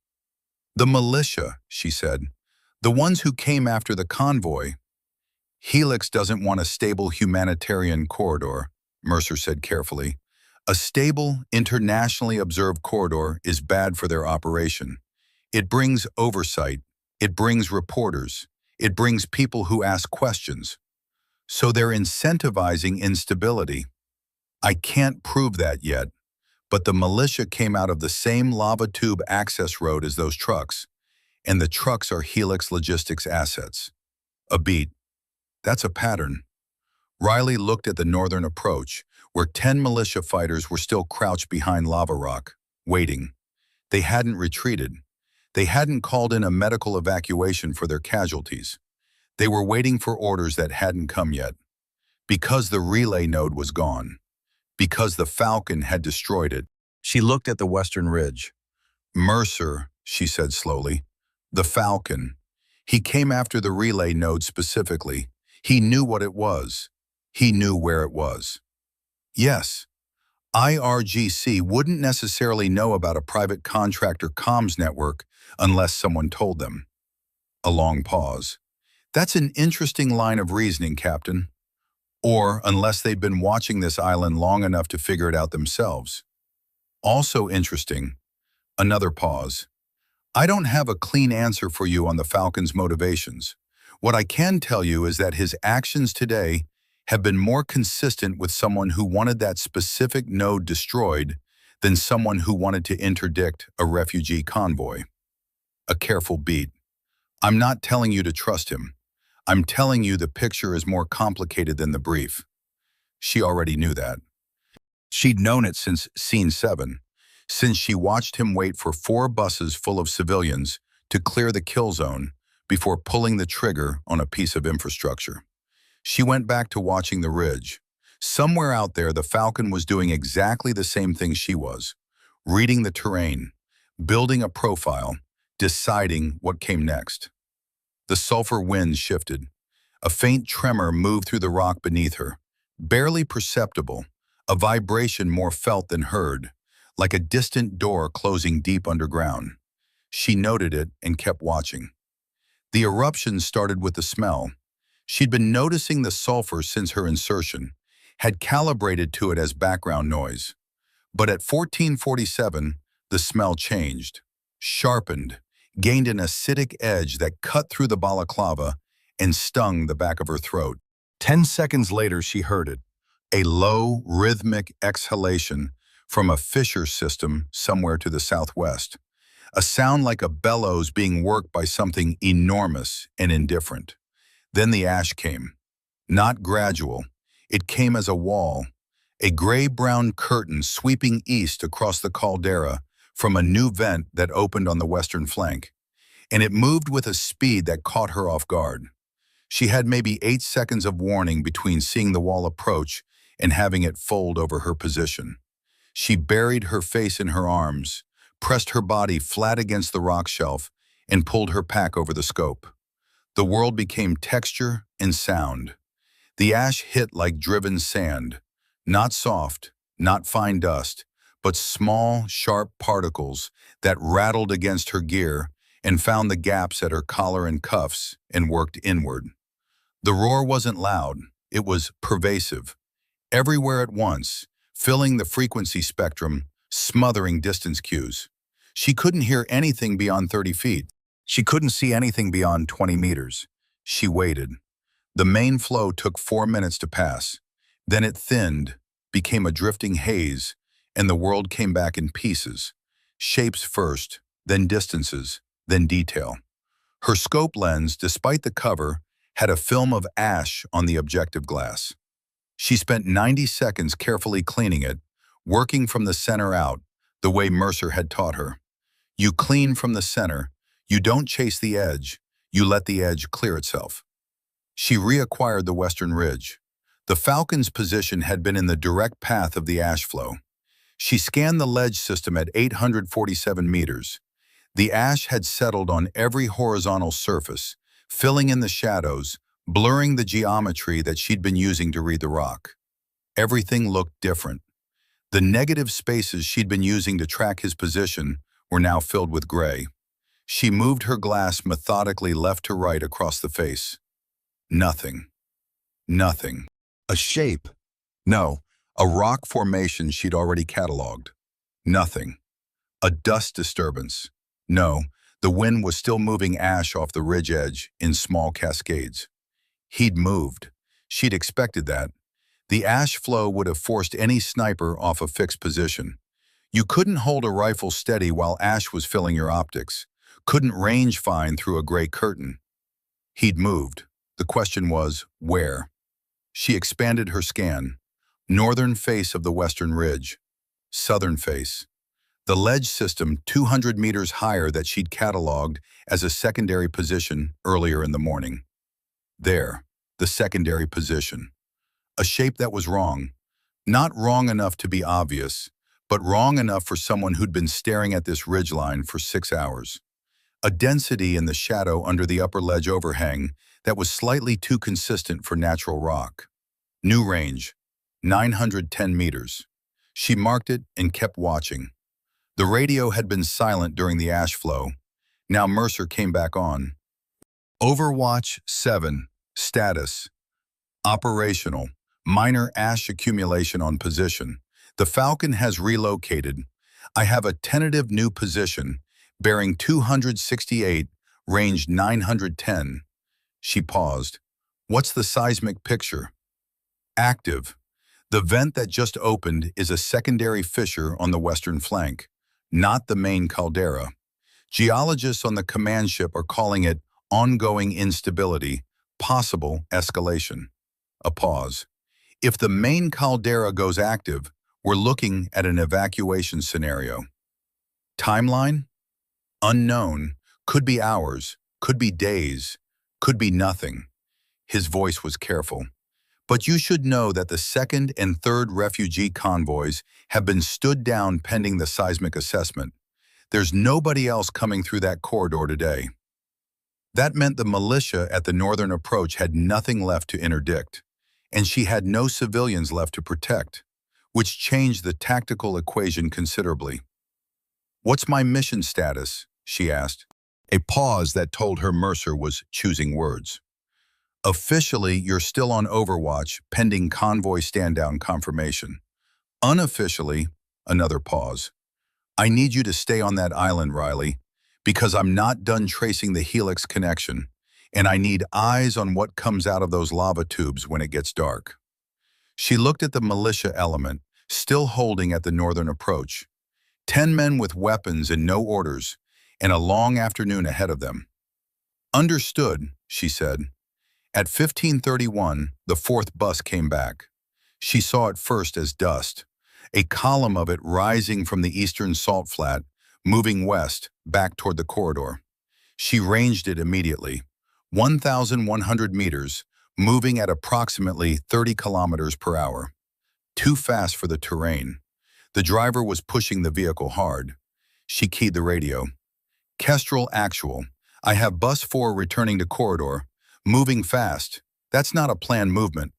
The militia, she said, the ones who came after the convoy. Helix doesn't want a stable humanitarian corridor, Mercer said carefully. A stable, internationally observed corridor is bad for their operation. It brings oversight. It brings reporters. It brings people who ask questions. So they're incentivizing instability. I can't prove that yet, but the militia came out of the same lava tube access road as those trucks, and the trucks are Helix Logistics assets. A beat. That's a pattern. Riley looked at the northern approach, where 10 militia fighters were still crouched behind lava rock, waiting. They hadn't retreated. They hadn't called in a medical evacuation for their casualties. They were waiting for orders that hadn't come yet. Because the relay node was gone. Because the Falcon had destroyed it. She looked at the western ridge. Mercer, she said slowly. The Falcon. He came after the relay node specifically. He knew what it was. He knew where it was. Yes, IRGC wouldn't necessarily know about a private contractor comms network unless someone told them. A long pause. That's an interesting line of reasoning, Captain. Or unless they'd been watching this island long enough to figure it out themselves. Also interesting. Another pause. I don't have a clean answer for you on the Falcon's motivations. What I can tell you is that his actions today have been more consistent with someone who wanted that specific node destroyed than someone who wanted to interdict a refugee convoy. A careful beat. I'm not telling you to trust him. I'm telling you the picture is more complicated than the brief. She already knew that. She'd known it since Scene 7, since she watched him wait for 4 buses full of civilians to clear the kill zone before pulling the trigger on a piece of infrastructure. She went back to watching the ridge. Somewhere out there, the Falcon was doing exactly the same thing she was, reading the terrain, building a profile, deciding what came next. The sulfur wind shifted. A faint tremor moved through the rock beneath her, barely perceptible, a vibration more felt than heard, like a distant door closing deep underground. She noted it and kept watching. The eruption started with the smell. She'd been noticing the sulfur since her insertion, had calibrated to it as background noise. But at 1447, the smell changed, sharpened, gained an acidic edge that cut through the balaclava and stung the back of her throat. 10 seconds later, she heard it, a low, rhythmic exhalation from a fissure system somewhere to the southwest, a sound like a bellows being worked by something enormous and indifferent. Then the ash came. Not gradual. It came as a wall, a gray-brown curtain sweeping east across the caldera from a new vent that opened on the western flank, and it moved with a speed that caught her off guard. She had maybe 8 seconds of warning between seeing the wall approach and having it fold over her position. She buried her face in her arms, pressed her body flat against the rock shelf, and pulled her pack over the scope. The world became texture and sound. The ash hit like driven sand, not soft, not fine dust, but small, sharp particles that rattled against her gear and found the gaps at her collar and cuffs and worked inward. The roar wasn't loud, it was pervasive, everywhere at once, filling the frequency spectrum, smothering distance cues. She couldn't hear anything beyond 30 feet. She couldn't see anything beyond 20 meters. She waited. The main flow took 4 minutes to pass. Then it thinned, became a drifting haze, and the world came back in pieces. Shapes first, then distances, then detail. Her scope lens, despite the cover, had a film of ash on the objective glass. She spent 90 seconds carefully cleaning it, working from the center out, the way Mercer had taught her. You clean from the center, you don't chase the edge, you let the edge clear itself. She reacquired the western ridge. The Falcon's position had been in the direct path of the ash flow. She scanned the ledge system at 847 meters. The ash had settled on every horizontal surface, filling in the shadows, blurring the geometry that she'd been using to read the rock. Everything looked different. The negative spaces she'd been using to track his position were now filled with gray. She moved her glass methodically left to right across the face. Nothing. Nothing. A shape. No, a rock formation she'd already cataloged. Nothing. A dust disturbance. No, the wind was still moving ash off the ridge edge in small cascades. He'd moved. She'd expected that. The ash flow would have forced any sniper off a fixed position. You couldn't hold a rifle steady while ash was filling your optics. Couldn't range find through a gray curtain. He'd moved. The question was, where? She expanded her scan. Northern face of the western ridge. Southern face. The ledge system 200 meters higher that she'd cataloged as a secondary position earlier in the morning. There, the secondary position. A shape that was wrong. Not wrong enough to be obvious, but wrong enough for someone who'd been staring at this ridgeline for 6 hours. A density in the shadow under the upper ledge overhang that was slightly too consistent for natural rock. New range, 910 meters. She marked it and kept watching. The radio had been silent during the ash flow. Now Mercer came back on. Overwatch 7. Status. Operational. Minor ash accumulation on position. The Falcon has relocated. I have a tentative new position, bearing 268, range 910. She paused. What's the seismic picture? Active. The vent that just opened is a secondary fissure on the western flank, not the main caldera. Geologists on the command ship are calling it ongoing instability, possible escalation. A pause. If the main caldera goes active, we're looking at an evacuation scenario. Timeline? Unknown. Could be hours, could be days, could be nothing. His voice was careful. But you should know that the second and third refugee convoys have been stood down pending the seismic assessment. There's nobody else coming through that corridor today. That meant the militia at the northern approach had nothing left to interdict, and she had no civilians left to protect, which changed the tactical equation considerably. What's my mission status? She asked. A pause that told her Mercer was choosing words. Officially, you're still on Overwatch, pending convoy stand-down confirmation. Unofficially, another pause. I need you to stay on that island, Riley, because I'm not done tracing the helix connection, and I need eyes on what comes out of those lava tubes when it gets dark. She looked at the militia element, still holding at the northern approach. 10 men with weapons and no orders, and a long afternoon ahead of them. Understood, she said. At 15:31, the fourth bus came back. She saw it first as dust, a column of it rising from the eastern salt flat, moving west, back toward the corridor. She ranged it immediately, 1,100 meters, moving at approximately 30 kilometers per hour. Too fast for the terrain. The driver was pushing the vehicle hard. She keyed the radio. Kestrel actual. I have bus 4 returning to corridor. Moving fast. That's not a planned movement.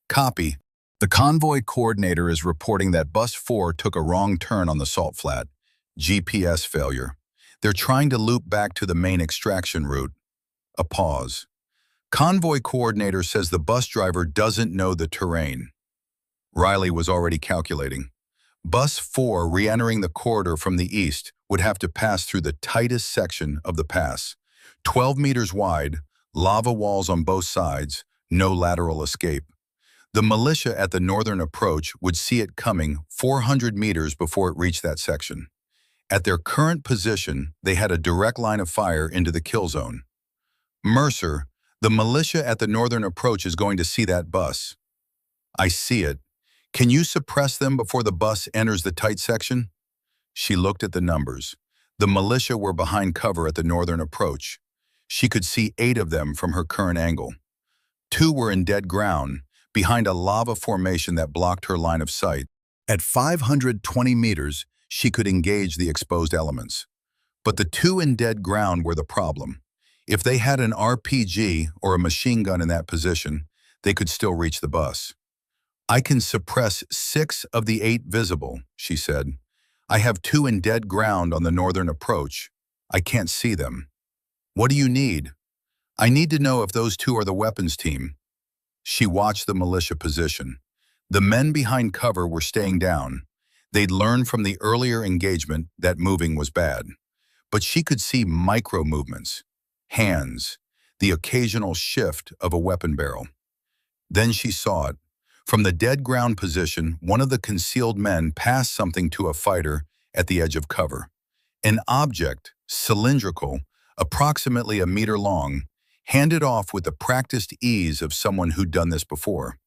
Copy. The convoy coordinator is reporting that bus 4 took a wrong turn on the salt flat. GPS failure. They're trying to loop back to the main extraction route. A pause. Convoy coordinator says the bus driver doesn't know the terrain. Riley was already calculating. Bus 4 re-entering the corridor from the east would have to pass through the tightest section of the pass. 12 meters wide, lava walls on both sides, no lateral escape. The militia at the northern approach would see it coming 400 meters before it reached that section. At their current position, they had a direct line of fire into the kill zone. Mercer, the militia at the northern approach is going to see that bus. I see it. Can you suppress them before the bus enters the tight section? She looked at the numbers. The militia were behind cover at the northern approach. She could see 8 of them from her current angle. 2 were in dead ground, behind a lava formation that blocked her line of sight. At 520 meters, she could engage the exposed elements. But the 2 in dead ground were the problem. If they had an RPG or a machine gun in that position, they could still reach the bus. I can suppress 6 of the 8 visible, she said. I have 2 in dead ground on the northern approach. I can't see them. What do you need? I need to know if those 2 are the weapons team. She watched the militia position. The men behind cover were staying down. They'd learned from the earlier engagement that moving was bad. But she could see micro movements, hands, the occasional shift of a weapon barrel. Then she saw it. From the dead ground position, one of the concealed men passed something to a fighter at the edge of cover. An object, cylindrical, approximately a meter long, handed off with the practiced ease of someone who'd done this before.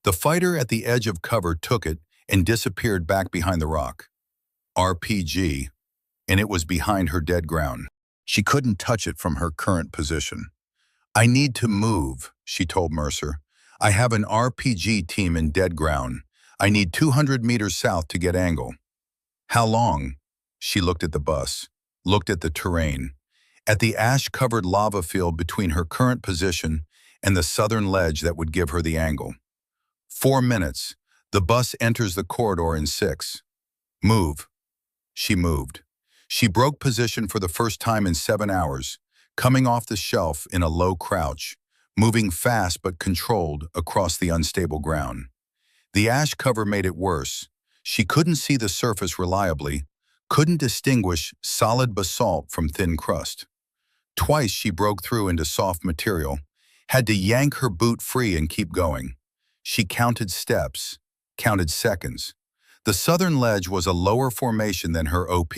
The fighter at the edge of cover took it and disappeared back behind the rock. RPG, and it was behind her dead ground. She couldn't touch it from her current position. I need to move, she told Mercer. I have an RPG team in dead ground. I need 200 meters south to get angle. How long? She looked at the bus, looked at the terrain, at the ash-covered lava field between her current position and the southern ledge that would give her the angle. 4 minutes. The bus enters the corridor in 6. Move. She moved. She broke position for the first time in 7 hours, coming off the shelf in a low crouch, moving fast but controlled across the unstable ground. The ash cover made it worse. She couldn't see the surface reliably, couldn't distinguish solid basalt from thin crust. Twice she broke through into soft material, had to yank her boot free and keep going. She counted steps, counted seconds. The southern ledge was a lower formation than her OP,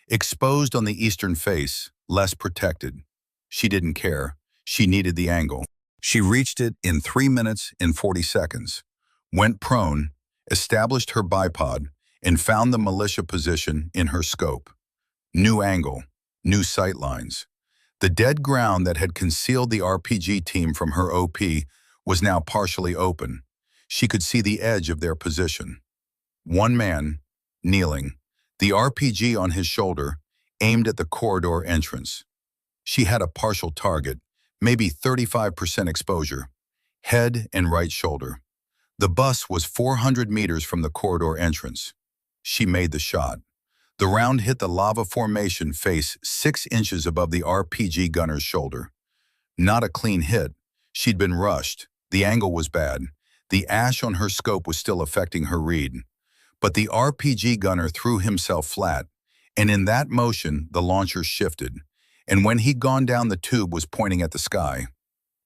exposed on the eastern face, less protected. She didn't care. She needed the angle. She reached it in 3 minutes and 40 seconds, went prone, established her bipod, and found the militia position in her scope. New angle, new sight lines. The dead ground that had concealed the RPG team from her OP was now partially open. She could see the edge of their position. One man, kneeling, the RPG on his shoulder, aimed at the corridor entrance. She had a partial target, maybe 35% exposure, head and right shoulder. The bus was 400 meters from the corridor entrance. She made the shot. The round hit the lava formation face 6 inches above the RPG gunner's shoulder. Not a clean hit. She'd been rushed. The angle was bad. The ash on her scope was still affecting her read. But the RPG gunner threw himself flat, and in that motion, the launcher shifted, and when he'd gone down, the tube was pointing at the sky.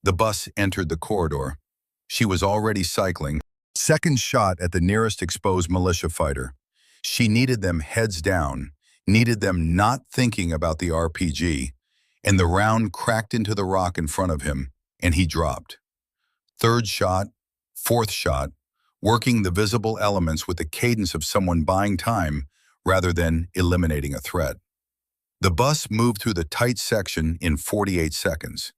The bus entered the corridor. She was already cycling. Second shot at the nearest exposed militia fighter. She needed them heads down, needed them not thinking about the RPG, and the round cracked into the rock in front of him, and he dropped. Third shot, fourth shot, working the visible elements with the cadence of someone buying time rather than eliminating a threat. The bus moved through the tight section in 48 seconds.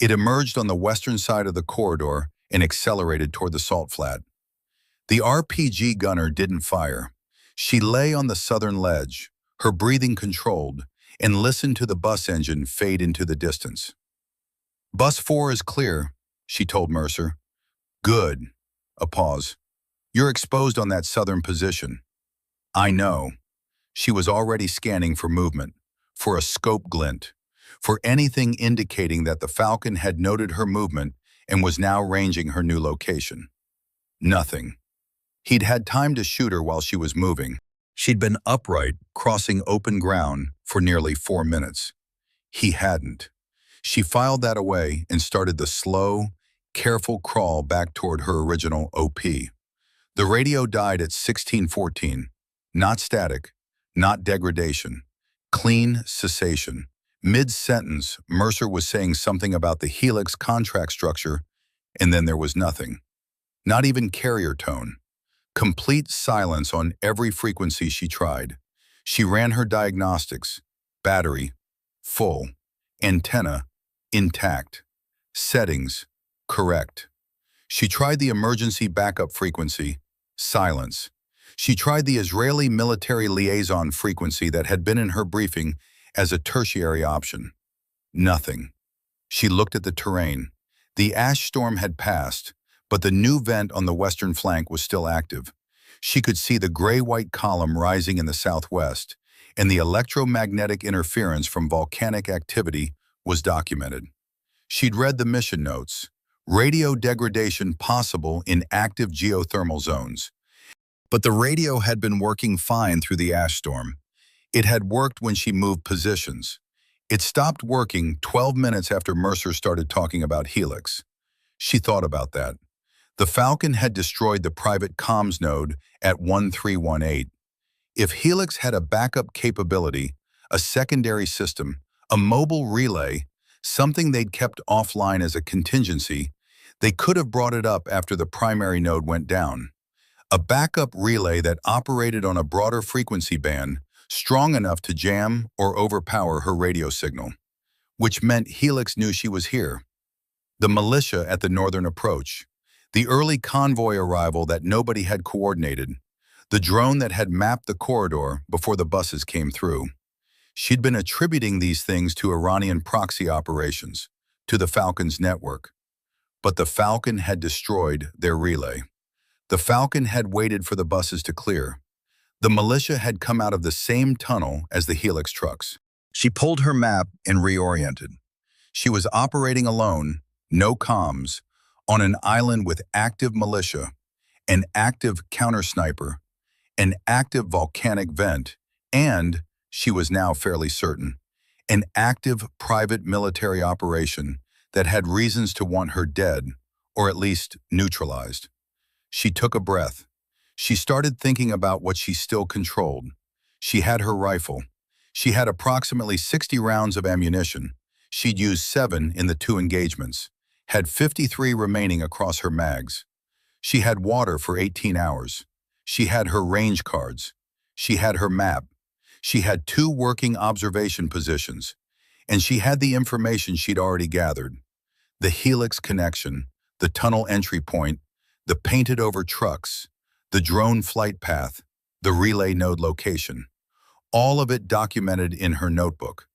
It emerged on the western side of the corridor and accelerated toward the salt flat. The RPG gunner didn't fire. She lay on the southern ledge, her breathing controlled, and listened to the bus engine fade into the distance. "Bus 4 is clear," she told Mercer. "Good." A pause. "You're exposed on that southern position." "I know." She was already scanning for movement, for a scope glint, for anything indicating that the Falcon had noted her movement and was now ranging her new location. Nothing. He'd had time to shoot her while she was moving. She'd been upright, crossing open ground, for nearly 4 minutes. He hadn't. She filed that away and started the slow, careful crawl back toward her original OP. The radio died at 1614. Not static, not degradation. Clean cessation. Mid-sentence, Mercer was saying something about the Helix contract structure, and then there was nothing. Not even carrier tone. Complete silence on every frequency she tried. She ran her diagnostics. Battery, full. Antenna, intact. Settings, correct. She tried the emergency backup frequency. Silence. She tried the Israeli military liaison frequency that had been in her briefing as a tertiary option. Nothing. She looked at the terrain. The ash storm had passed, but the new vent on the western flank was still active. She could see the gray-white column rising in the southwest, and the electromagnetic interference from volcanic activity was documented. She'd read the mission notes. Radio degradation possible in active geothermal zones. But the radio had been working fine through the ash storm. It had worked when she moved positions. It stopped working 12 minutes after Mercer started talking about Helix. She thought about that. The Falcon had destroyed the private comms node at 1318. If Helix had a backup capability, a secondary system, a mobile relay, something they'd kept offline as a contingency, they could have brought it up after the primary node went down. A backup relay that operated on a broader frequency band, strong enough to jam or overpower her radio signal, which meant Helix knew she was here. The militia at the northern approach, the early convoy arrival that nobody had coordinated, the drone that had mapped the corridor before the buses came through. She'd been attributing these things to Iranian proxy operations, to the Falcon's network. But the Falcon had destroyed their relay. The Falcon had waited for the buses to clear. The militia had come out of the same tunnel as the Helix trucks. She pulled her map and reoriented. She was operating alone, no comms, on an island with active militia, an active counter-sniper, an active volcanic vent, and, she was now fairly certain, an active private military operation that had reasons to want her dead, or at least neutralized. She took a breath. She started thinking about what she still controlled. She had her rifle. She had approximately 60 rounds of ammunition. She'd used 7 in the 2 engagements, had 53 remaining across her mags. She had water for 18 hours. She had her range cards. She had her map. She had 2 working observation positions. And she had the information she'd already gathered. The Helix connection, the tunnel entry point, the painted-over trucks, the drone flight path, the relay node location. All of it documented in her notebook.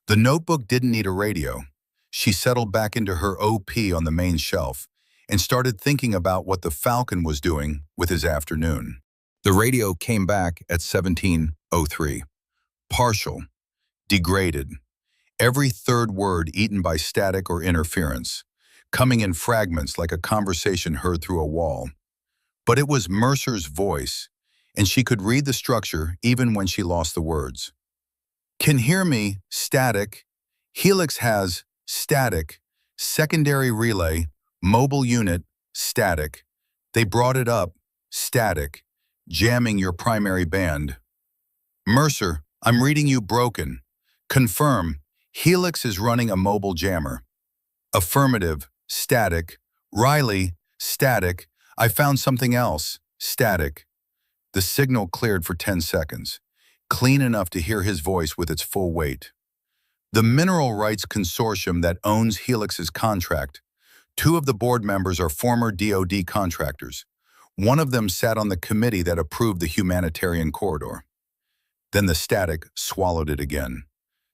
The notebook didn't need a radio. She settled back into her OP on the main shelf and started thinking about what the Falcon was doing with his afternoon. The radio came back at 17:03. Partial. Degraded. Every third word eaten by static or interference, coming in fragments like a conversation heard through a wall. But it was Mercer's voice, and she could read the structure even when she lost the words. Can hear me, static. Helix has, static. Secondary relay, mobile unit, static. They brought it up, static. Jamming your primary band. Mercer, I'm reading you broken. Confirm, Helix is running a mobile jammer. Affirmative, static. Riley, static. I found something else, static. The signal cleared for 10 seconds, clean enough to hear his voice with its full weight. The Mineral Rights Consortium that owns Helix's contract, 2 of the board members are former DoD contractors. One of them sat on the committee that approved the humanitarian corridor. Then the static swallowed it again.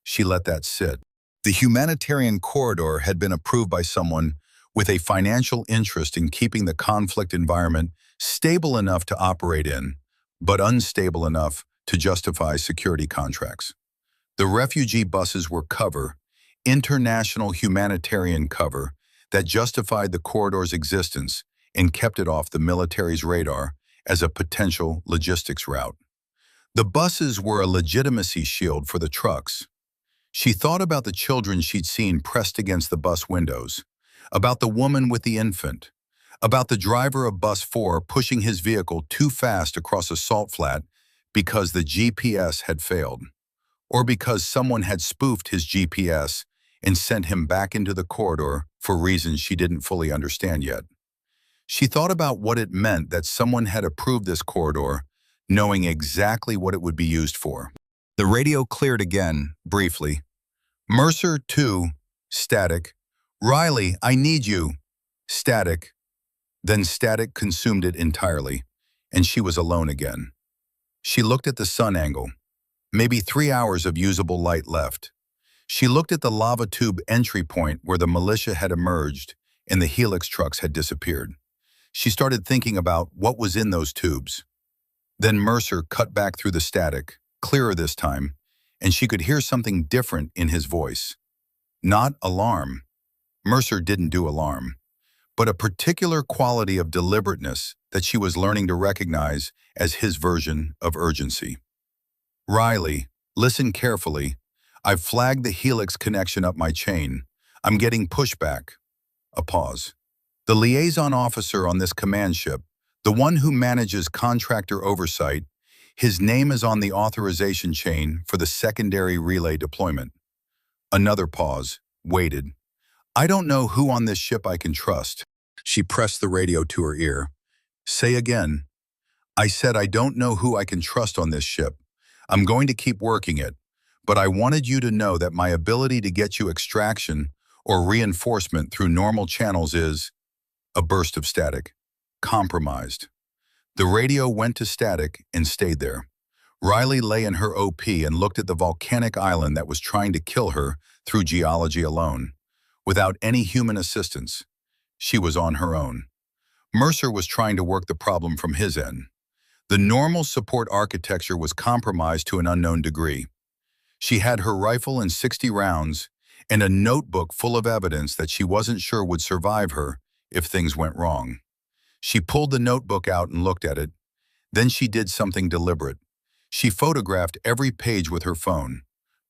She let that sit. The humanitarian corridor had been approved by someone with a financial interest in keeping the conflict environment stable enough to operate in, but unstable enough to justify security contracts. The refugee buses were cover, international humanitarian cover, that justified the corridor's existence and kept it off the military's radar as a potential logistics route. The buses were a legitimacy shield for the trucks. She thought about the children she'd seen pressed against the bus windows, about the woman with the infant, about the driver of bus 4 pushing his vehicle too fast across a salt flat because the GPS had failed, or because someone had spoofed his GPS and sent him back into the corridor for reasons she didn't fully understand yet. She thought about what it meant that someone had approved this corridor, knowing exactly what it would be used for. The radio cleared again, briefly. Mercer 2, static. Riley, I need you, static. Then static consumed it entirely, and she was alone again. She looked at the sun angle, maybe 3 hours of usable light left. She looked at the lava tube entry point where the militia had emerged and the Helix trucks had disappeared. She started thinking about what was in those tubes. Then Mercer cut back through the static, clearer this time, and she could hear something different in his voice. Not alarm. Mercer didn't do alarm, but a particular quality of deliberateness that she was learning to recognize as his version of urgency. Riley, listen carefully. I've flagged the Helix connection up my chain. I'm getting pushback. A pause. The liaison officer on this command ship, the one who manages contractor oversight, his name is on the authorization chain for the secondary relay deployment. Another pause, waited. I don't know who on this ship I can trust. She pressed the radio to her ear. Say again. I said I don't know who I can trust on this ship. I'm going to keep working it, but I wanted you to know that my ability to get you extraction or reinforcement through normal channels is a burst of static. Compromised. The radio went to static and stayed there. Riley lay in her OP and looked at the volcanic island that was trying to kill her through geology alone. Without any human assistance, she was on her own. Mercer was trying to work the problem from his end. The normal support architecture was compromised to an unknown degree. She had her rifle and 60 rounds and a notebook full of evidence that she wasn't sure would survive her if things went wrong. She pulled the notebook out and looked at it. Then she did something deliberate. She photographed every page with her phone.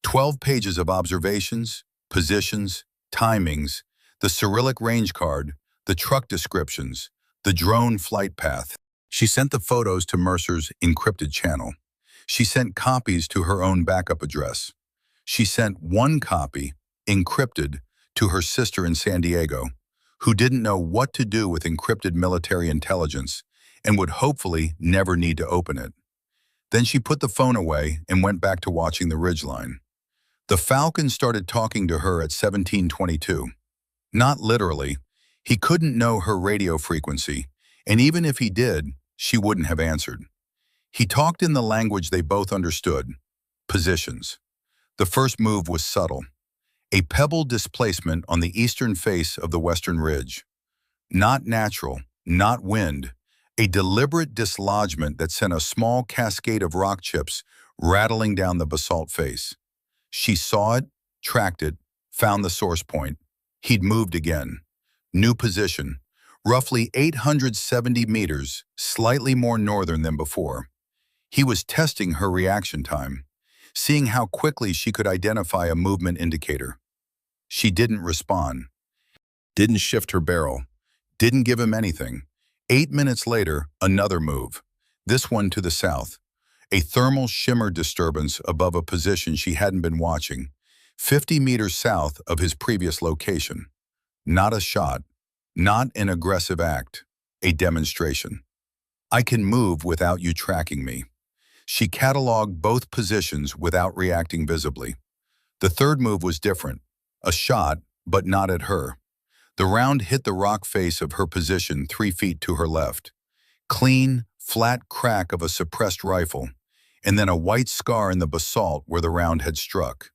12 pages of observations, positions, timings, the Cyrillic range card, the truck descriptions, the drone flight path. She sent the photos to Mercer's encrypted channel. She sent copies to her own backup address. She sent one copy, encrypted, to her sister in San Diego, who didn't know what to do with encrypted military intelligence and would hopefully never need to open it. Then she put the phone away and went back to watching the ridgeline. The Falcon started talking to her at 1722. Not literally. He couldn't know her radio frequency, and even if he did, she wouldn't have answered. He talked in the language they both understood, positions. The first move was subtle. A pebble displacement on the eastern face of the western ridge. Not natural, not wind, a deliberate dislodgement that sent a small cascade of rock chips rattling down the basalt face. She saw it, tracked it, found the source point. He'd moved again. New position, roughly 870 meters, slightly more northern than before. He was testing her reaction time, seeing how quickly she could identify a movement indicator. She didn't respond, didn't shift her barrel, didn't give him anything. 8 minutes later, another move, this one to the south. A thermal shimmer disturbance above a position she hadn't been watching, 50 meters south of his previous location. Not a shot, not an aggressive act, a demonstration. I can move without you tracking me. She cataloged both positions without reacting visibly. The third move was different, a shot, but not at her. The round hit the rock face of her position 3 feet to her left. Clean, flat crack of a suppressed rifle, and then a white scar in the basalt where the round had struck.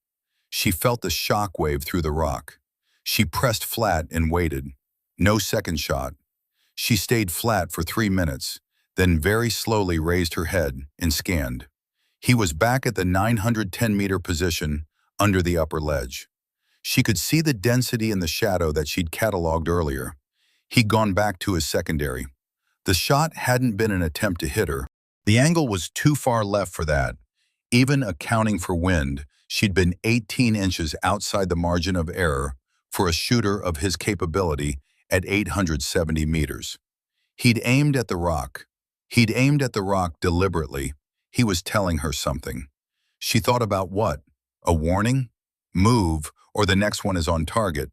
She felt the shock wave through the rock. She pressed flat and waited. No second shot. She stayed flat for 3 minutes, then very slowly raised her head and scanned. He was back at the 910-meter position under the upper ledge. She could see the density in the shadow that she'd cataloged earlier. He'd gone back to his secondary. The shot hadn't been an attempt to hit her. The angle was too far left for that. Even accounting for wind, she'd been 18 inches outside the margin of error for a shooter of his capability at 870 meters. He'd aimed at the rock. He'd aimed at the rock deliberately. He was telling her something. She thought about what? A warning? Move, or the next one is on target.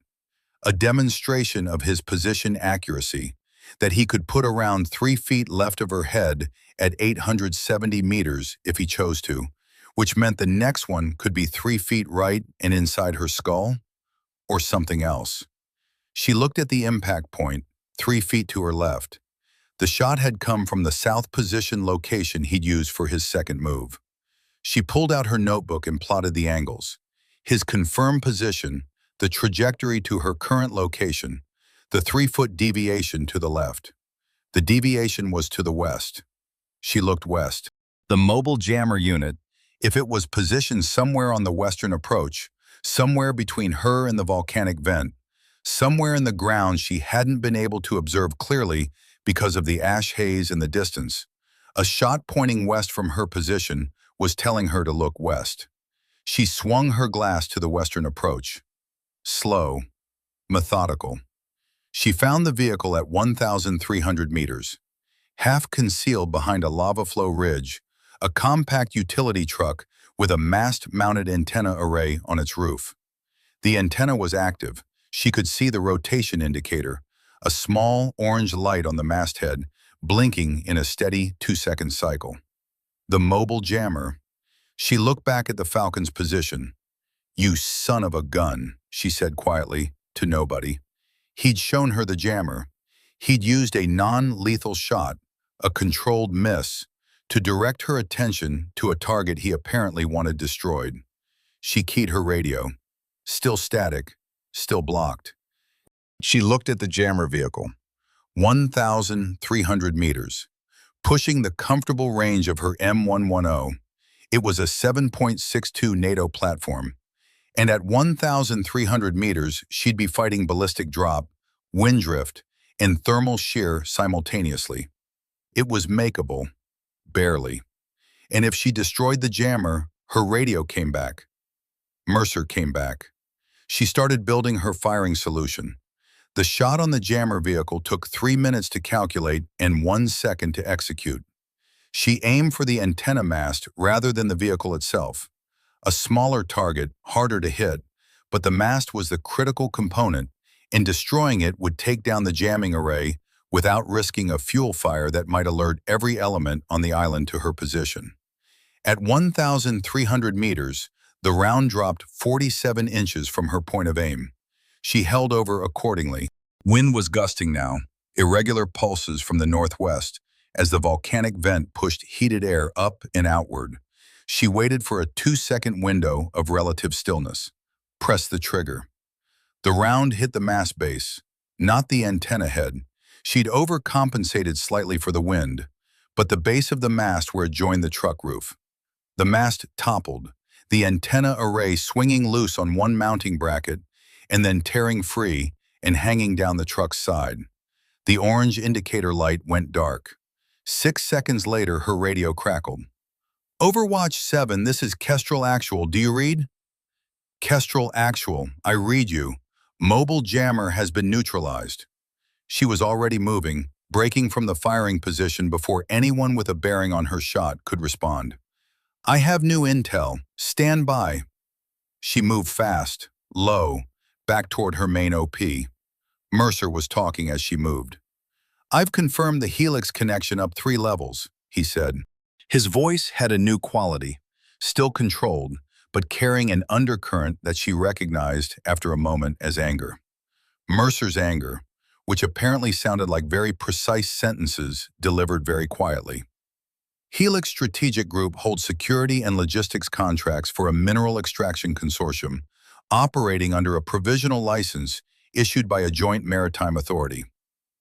A demonstration of his position accuracy, that he could put around 3 feet left of her head at 870 meters if he chose to, which meant the next one could be 3 feet right and inside her skull, or something else. She looked at the impact point, 3 feet to her left. The shot had come from the south position location he'd used for his second move. She pulled out her notebook and plotted the angles. His confirmed position, the trajectory to her current location, the 3-foot deviation to the left. The deviation was to the west. She looked west. The mobile jammer unit, if it was positioned somewhere on the western approach, somewhere between her and the volcanic vent, somewhere in the ground she hadn't been able to observe clearly because of the ash haze in the distance, a shot pointing west from her position was telling her to look west. She swung her glass to the western approach. Slow, methodical. She found the vehicle at 1,300 meters. Half concealed behind a lava flow ridge, a compact utility truck with a mast-mounted antenna array on its roof. The antenna was active. She could see the rotation indicator, a small orange light on the masthead, blinking in a steady 2-second cycle. The mobile jammer. She looked back at the Falcon's position. "You son of a gun," she said quietly, to nobody. He'd shown her the jammer. He'd used a non-lethal shot, a controlled miss, to direct her attention to a target he apparently wanted destroyed. She keyed her radio. Still static, still blocked. She looked at the jammer vehicle. 1,300 meters. Pushing the comfortable range of her M110, it was a 7.62 NATO platform, and at 1,300 meters, she'd be fighting ballistic drop, wind drift, and thermal shear simultaneously. It was makeable, barely. And if she destroyed the jammer, her radio came back. Mercer came back. She started building her firing solution. The shot on the jammer vehicle took 3 minutes to calculate and 1 second to execute. She aimed for the antenna mast rather than the vehicle itself. A smaller target, harder to hit, but the mast was the critical component, and destroying it would take down the jamming array without risking a fuel fire that might alert every element on the island to her position. At 1,300 meters, the round dropped 47 inches from her point of aim. She held over accordingly. Wind was gusting now, irregular pulses from the northwest, as the volcanic vent pushed heated air up and outward. She waited for a 2-second window of relative stillness. Pressed the trigger. The round hit the mast base, not the antenna head. She'd overcompensated slightly for the wind, but the base of the mast where it joined the truck roof. The mast toppled, the antenna array swinging loose on one mounting bracket and then tearing free and hanging down the truck's side. The orange indicator light went dark. 6 seconds later, her radio crackled. "Overwatch 7, this is Kestrel Actual. Do you read?" "Kestrel Actual, I read you. Mobile jammer has been neutralized." She was already moving, breaking from the firing position before anyone with a bearing on her shot could respond. "I have new intel. Stand by." She moved fast, low, back toward her main OP. Mercer was talking as she moved. "I've confirmed the helix connection up 3 levels, he said. His voice had a new quality, still controlled, but carrying an undercurrent that she recognized after a moment as anger. Mercer's anger, which apparently sounded like very precise sentences delivered very quietly. Helix Strategic Group holds security and logistics contracts for a mineral extraction consortium, operating under a provisional license issued by a joint maritime authority.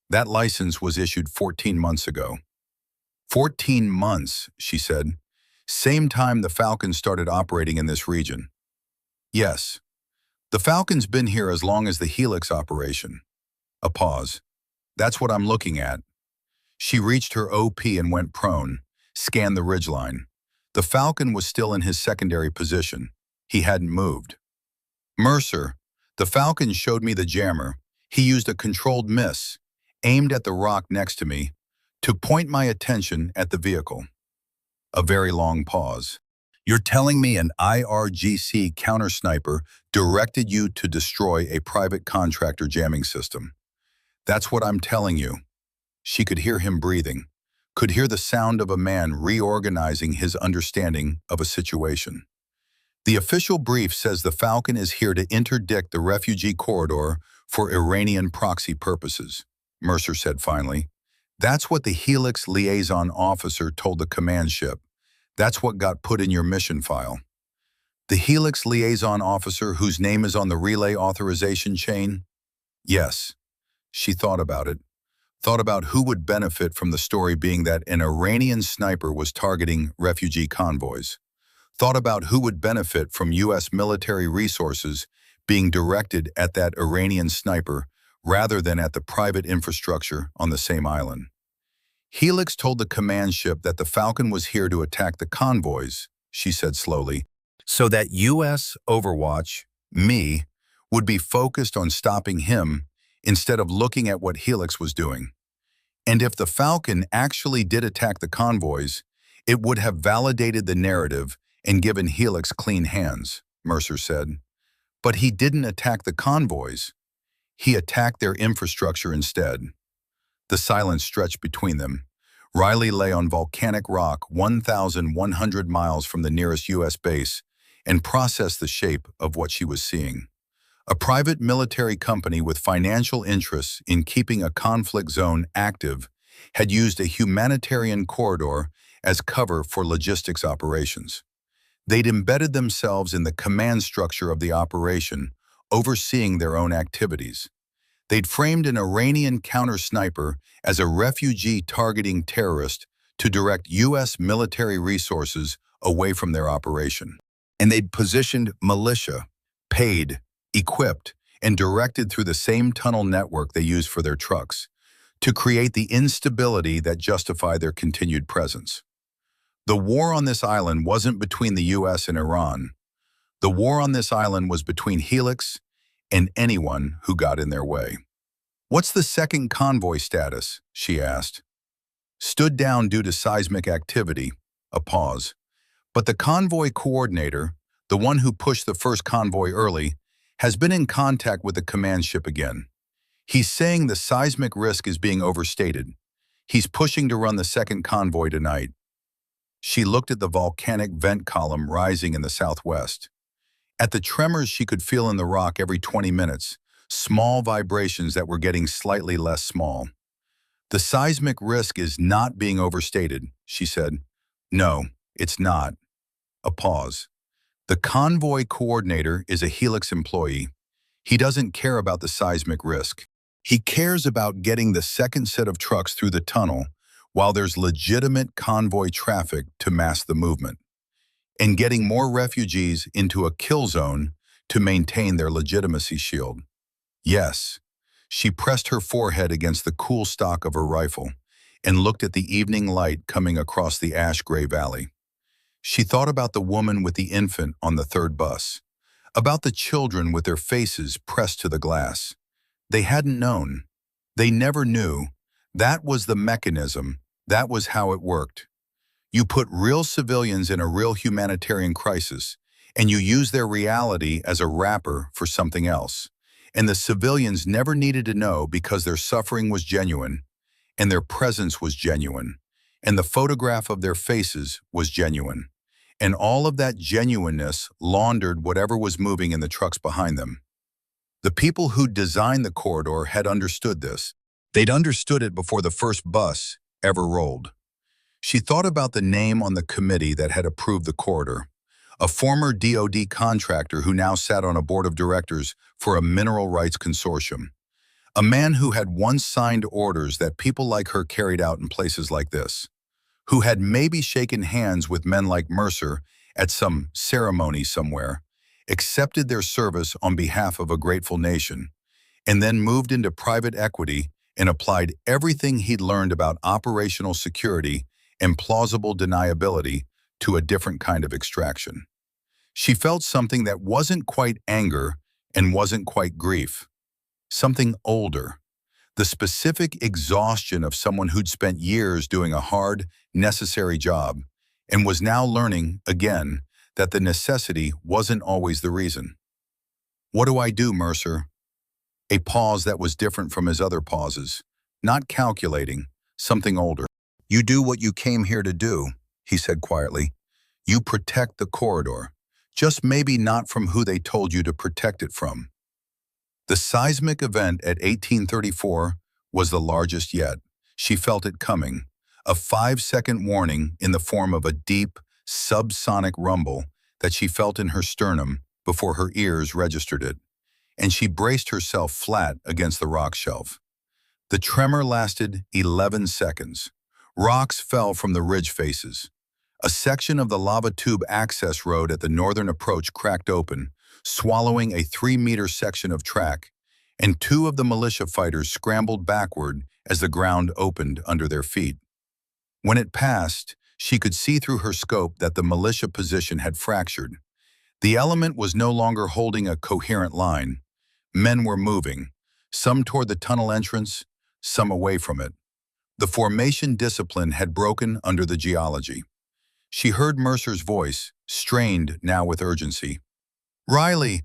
That license was issued 14 months ago. 14 months, she said. Same time the Falcon started operating in this region. Yes. The Falcon's been here as long as the Helix operation. A pause. That's what I'm looking at. She reached her OP and went prone, scanned the ridgeline. The Falcon was still in his secondary position. He hadn't moved. Mercer, the Falcon showed me the jammer. He used a controlled miss, aimed at the rock next to me, to point my attention at the vehicle. A very long pause. You're telling me an IRGC counter-sniper directed you to destroy a private contractor jamming system? That's what I'm telling you. She could hear him breathing, could hear the sound of a man reorganizing his understanding of a situation. The official brief says the Falcon is here to interdict the refugee corridor for Iranian proxy purposes, Mercer said finally. That's what the Helix liaison officer told the command ship. That's what got put in your mission file. The Helix liaison officer whose name is on the relay authorization chain? Yes. She thought about it. Thought about who would benefit from the story being that an Iranian sniper was targeting refugee convoys. Thought about who would benefit from U.S. military resources being directed at that Iranian sniper rather than at the private infrastructure on the same island. Helix told the command ship that the Falcon was here to attack the convoys, she said slowly, so that U.S. Overwatch, me, would be focused on stopping him instead of looking at what Helix was doing. And if the Falcon actually did attack the convoys, it would have validated the narrative and given Helix clean hands, Mercer said. But he didn't attack the convoys. He attacked their infrastructure instead. The silence stretched between them. Riley lay on volcanic rock 1,100 miles from the nearest U.S. base and processed the shape of what she was seeing. A private military company with financial interests in keeping a conflict zone active had used a humanitarian corridor as cover for logistics operations. They'd embedded themselves in the command structure of the operation, overseeing their own activities. They'd framed an Iranian counter-sniper as a refugee targeting terrorist to direct U.S. military resources away from their operation. And they'd positioned militia, paid, equipped, and directed through the same tunnel network they used for their trucks, to create the instability that justified their continued presence. The war on this island wasn't between the U.S. and Iran. The war on this island was between Helix and anyone who got in their way. "What's the second convoy status?" she asked. "Stood down due to seismic activity." A pause. "But the convoy coordinator, the one who pushed the first convoy early, has been in contact with the command ship again. He's saying the seismic risk is being overstated. He's pushing to run the second convoy tonight." She looked at the volcanic vent column rising in the southwest. At the tremors she could feel in the rock every 20 minutes, small vibrations that were getting slightly less small. "The seismic risk is not being overstated," she said. "No, it's not." A pause. "The convoy coordinator is a Helix employee. He doesn't care about the seismic risk. He cares about getting the second set of trucks through the tunnel while there's legitimate convoy traffic to mask the movement, and getting more refugees into a kill zone to maintain their legitimacy shield." Yes. She pressed her forehead against the cool stock of her rifle and looked at the evening light coming across the ash-gray valley. She thought about the woman with the infant on the third bus, about the children with their faces pressed to the glass. They hadn't known. They never knew. That was the mechanism. That was how it worked. You put real civilians in a real humanitarian crisis, and you use their reality as a wrapper for something else. And the civilians never needed to know because their suffering was genuine, and their presence was genuine, and the photograph of their faces was genuine. And all of that genuineness laundered whatever was moving in the trucks behind them. The people who designed the corridor had understood this. They'd understood it before the first bus ever rolled. She thought about the name on the committee that had approved the corridor. A former DOD contractor who now sat on a board of directors for a mineral rights consortium. A man who had once signed orders that people like her carried out in places like this. Who had maybe shaken hands with men like Mercer at some ceremony somewhere, accepted their service on behalf of a grateful nation, and then moved into private equity and applied everything he'd learned about operational security and plausible deniability to a different kind of extraction. She felt something that wasn't quite anger and wasn't quite grief. Something older. The specific exhaustion of someone who'd spent years doing a hard, necessary job and was now learning, again, that the necessity wasn't always the reason. "What do I do, Mercer?" A pause that was different from his other pauses. Not calculating, something older. "You do what you came here to do," he said quietly. "You protect the corridor. Just maybe not from who they told you to protect it from." The seismic event at 1834 was the largest yet. She felt it coming. A 5-second warning in the form of a deep, subsonic rumble that she felt in her sternum before her ears registered it. And she braced herself flat against the rock shelf. The tremor lasted 11 seconds. Rocks fell from the ridge faces. A section of the lava tube access road at the northern approach cracked open, swallowing a 3-meter section of track, and 2 of the militia fighters scrambled backward as the ground opened under their feet. When it passed, she could see through her scope that the militia position had fractured. The element was no longer holding a coherent line. Men were moving, some toward the tunnel entrance, some away from it. The formation discipline had broken under the geology. She heard Mercer's voice, strained now with urgency. "Riley,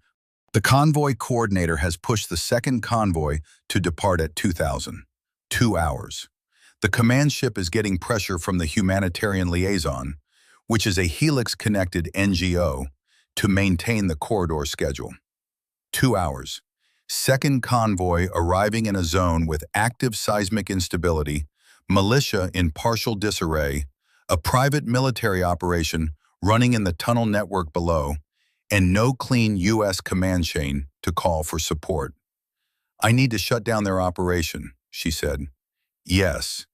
the convoy coordinator has pushed the second convoy to depart at 2000. 2 hours. The command ship is getting pressure from the humanitarian liaison, which is a Helix-connected NGO, to maintain the corridor schedule. 2 hours. Second convoy arriving in a zone with active seismic instability, militia in partial disarray, a private military operation running in the tunnel network below, and no clean U.S. command chain to call for support." I need to shut down their operation, she said. Yes.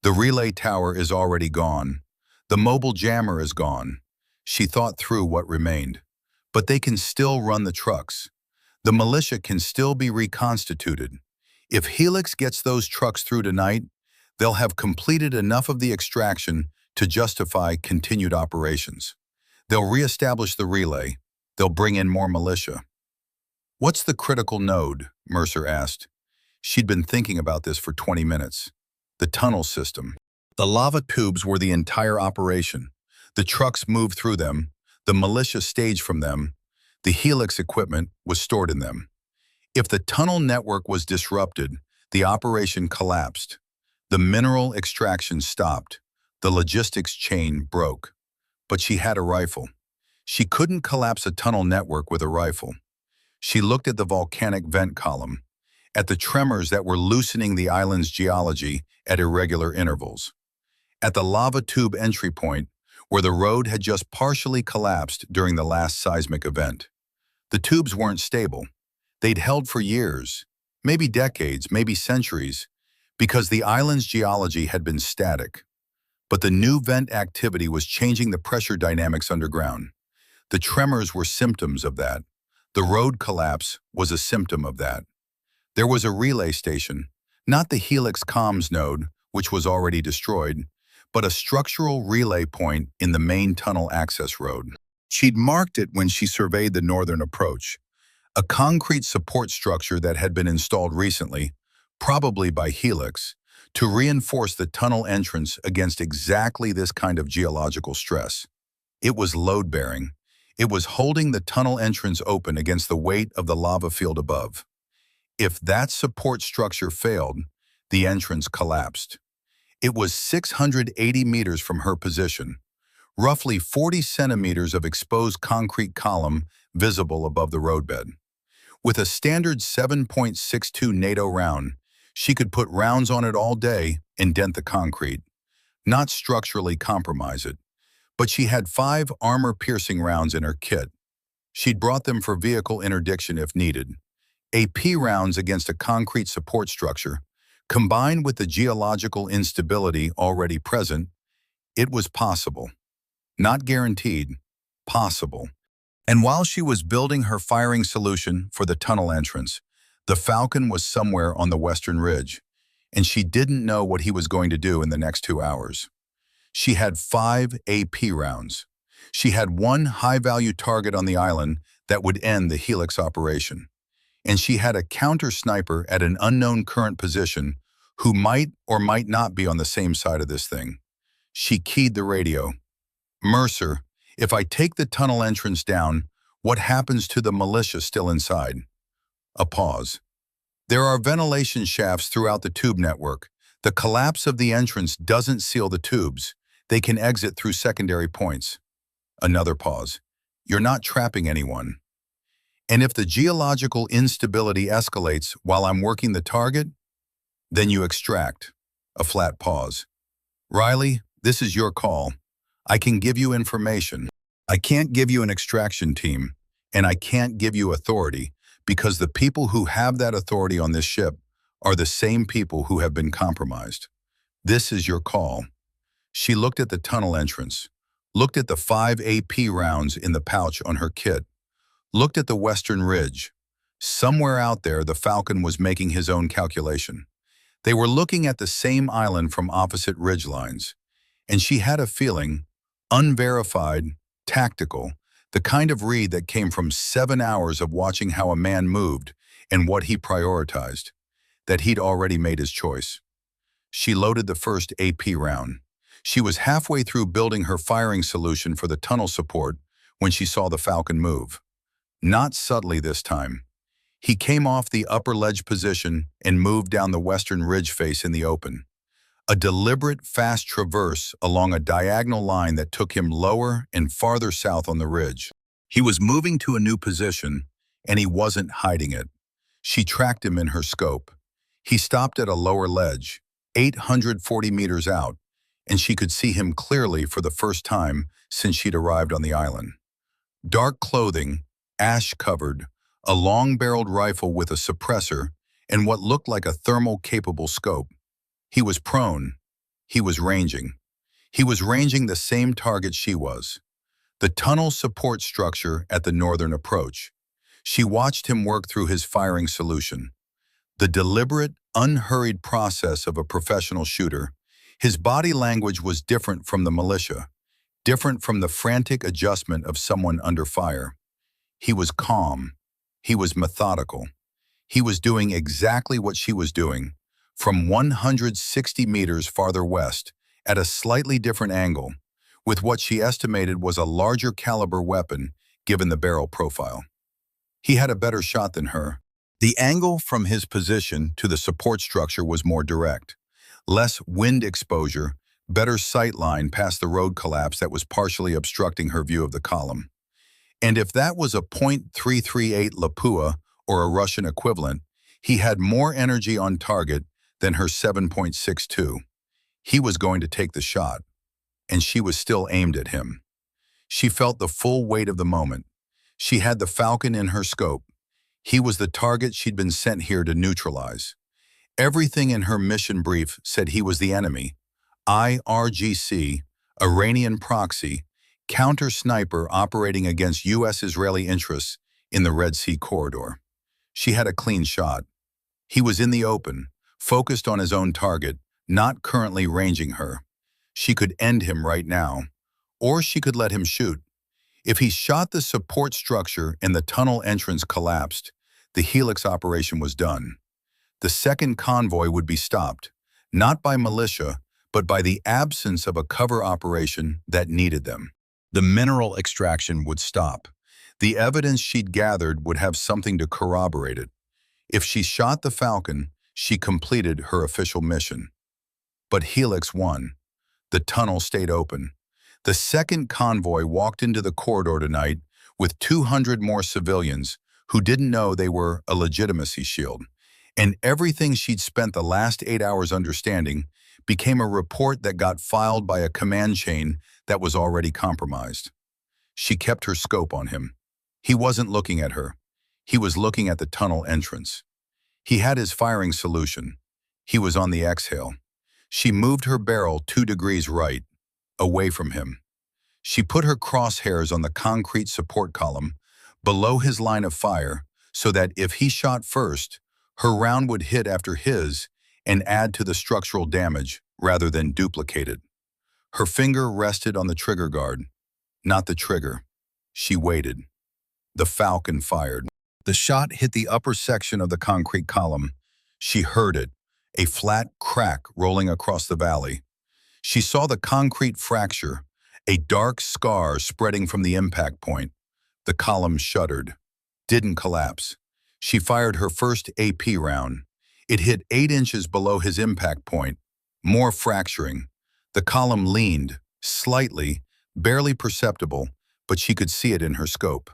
The relay tower is already gone. The mobile jammer is gone. She thought through what remained. But they can still run the trucks. The militia can still be reconstituted. If Helix gets those trucks through tonight, they'll have completed enough of the extraction to justify continued operations. They'll reestablish the relay. They'll bring in more militia. What's the critical node? Mercer asked. She'd been thinking about this for 20 minutes. The tunnel system. The lava tubes were the entire operation. The trucks moved through them. The militia staged from them. The Helix equipment was stored in them. If the tunnel network was disrupted, the operation collapsed. The mineral extraction stopped. The logistics chain broke. But she had a rifle. She couldn't collapse a tunnel network with a rifle. She looked at the volcanic vent column, at the tremors that were loosening the island's geology at irregular intervals, at the lava tube entry point where the road had just partially collapsed during the last seismic event. The tubes weren't stable. They'd held for years, maybe decades, maybe centuries, because the island's geology had been static. But the new vent activity was changing the pressure dynamics underground. The tremors were symptoms of that. The road collapse was a symptom of that. There was a relay station, not the Helix comms node, which was already destroyed, but a structural relay point in the main tunnel access road. She'd marked it when she surveyed the northern approach, a concrete support structure that had been installed recently, probably by Helix, to reinforce the tunnel entrance against exactly this kind of geological stress. It was load-bearing. It was holding the tunnel entrance open against the weight of the lava field above. If that support structure failed, the entrance collapsed. It was 680 meters from her position, roughly 40 centimeters of exposed concrete column visible above the roadbed. With a standard 7.62 NATO round, she could put rounds on it all day and dent the concrete, not structurally compromise it. But she had 5 armor-piercing rounds in her kit. She'd brought them for vehicle interdiction if needed. AP rounds against a concrete support structure, combined with the geological instability already present, it was possible. Not guaranteed, possible. And while she was building her firing solution for the tunnel entrance, the Falcon was somewhere on the western ridge, and she didn't know what he was going to do in the next 2 hours. She had 5 AP rounds. She had 1 high-value target on the island that would end the Helix operation. And she had a counter-sniper at an unknown current position who might or might not be on the same side of this thing. She keyed the radio. Mercer, if I take the tunnel entrance down, what happens to the militia still inside? A pause. There are ventilation shafts throughout the tube network. The collapse of the entrance doesn't seal the tubes. They can exit through secondary points. Another pause. You're not trapping anyone. And if the geological instability escalates while I'm working the target, then you extract. A flat pause. Riley, this is your call. I can give you information. I can't give you an extraction team, and I can't give you authority because the people who have that authority on this ship are the same people who have been compromised. This is your call. She looked at the tunnel entrance, looked at the 5 AP rounds in the pouch on her kit, looked at the western ridge. Somewhere out there, the Falcon was making his own calculation. They were looking at the same island from opposite ridge lines, and she had a feeling, unverified, tactical, the kind of read that came from 7 hours of watching how a man moved and what he prioritized, that he'd already made his choice. She loaded the first AP round. She was halfway through building her firing solution for the tunnel support when she saw the Falcon move. Not subtly this time. He came off the upper ledge position and moved down the western ridge face in the open. A deliberate, fast traverse along a diagonal line that took him lower and farther south on the ridge. He was moving to a new position, and he wasn't hiding it. She tracked him in her scope. He stopped at a lower ledge, 840 meters out, and she could see him clearly for the first time since she'd arrived on the island. Dark clothing, ash-covered, a long-barreled rifle with a suppressor, and what looked like a thermal-capable scope. He was prone. He was ranging. He was ranging the same target she was. The tunnel support structure at the northern approach. She watched him work through his firing solution. The deliberate, unhurried process of a professional shooter. His body language was different from the militia, different from the frantic adjustment of someone under fire. He was calm. He was methodical. He was doing exactly what she was doing, from 160 meters farther west, at a slightly different angle, with what she estimated was a larger caliber weapon given the barrel profile. He had a better shot than her. The angle from his position to the support structure was more direct. Less wind exposure, better sight line past the road collapse that was partially obstructing her view of the column. And if that was a .338 Lapua or a Russian equivalent, he had more energy on target than her 7.62. He was going to take the shot, and she was still aimed at him. She felt the full weight of the moment. She had the Falcon in her scope. He was the target she'd been sent here to neutralize. Everything in her mission brief said he was the enemy. IRGC, Iranian proxy, counter-sniper operating against U.S.-Israeli interests in the Red Sea corridor. She had a clean shot. He was in the open, focused on his own target, not currently ranging her. She could end him right now, or she could let him shoot. If he shot the support structure and the tunnel entrance collapsed, the Helix operation was done. The second convoy would be stopped, not by militia, but by the absence of a cover operation that needed them. The mineral extraction would stop. The evidence she'd gathered would have something to corroborate it. If she shot the Falcon, she completed her official mission. But Helix won. The tunnel stayed open. The second convoy walked into the corridor tonight with 200 more civilians who didn't know they were a legitimacy shield. And everything she'd spent the last 8 hours understanding became a report that got filed by a command chain that was already compromised. She kept her scope on him. He wasn't looking at her. He was looking at the tunnel entrance. He had his firing solution. He was on the exhale. She moved her barrel 2 degrees right, away from him. She put her crosshairs on the concrete support column, below his line of fire, so that if he shot first, her round would hit after his and add to the structural damage rather than duplicate it. Her finger rested on the trigger guard, not the trigger. She waited. The Falcon fired. The shot hit the upper section of the concrete column. She heard it, a flat crack rolling across the valley. She saw the concrete fracture, a dark scar spreading from the impact point. The column shuddered, didn't collapse. She fired her first AP round. It hit 8 inches below his impact point, more fracturing. The column leaned, slightly, barely perceptible, but she could see it in her scope.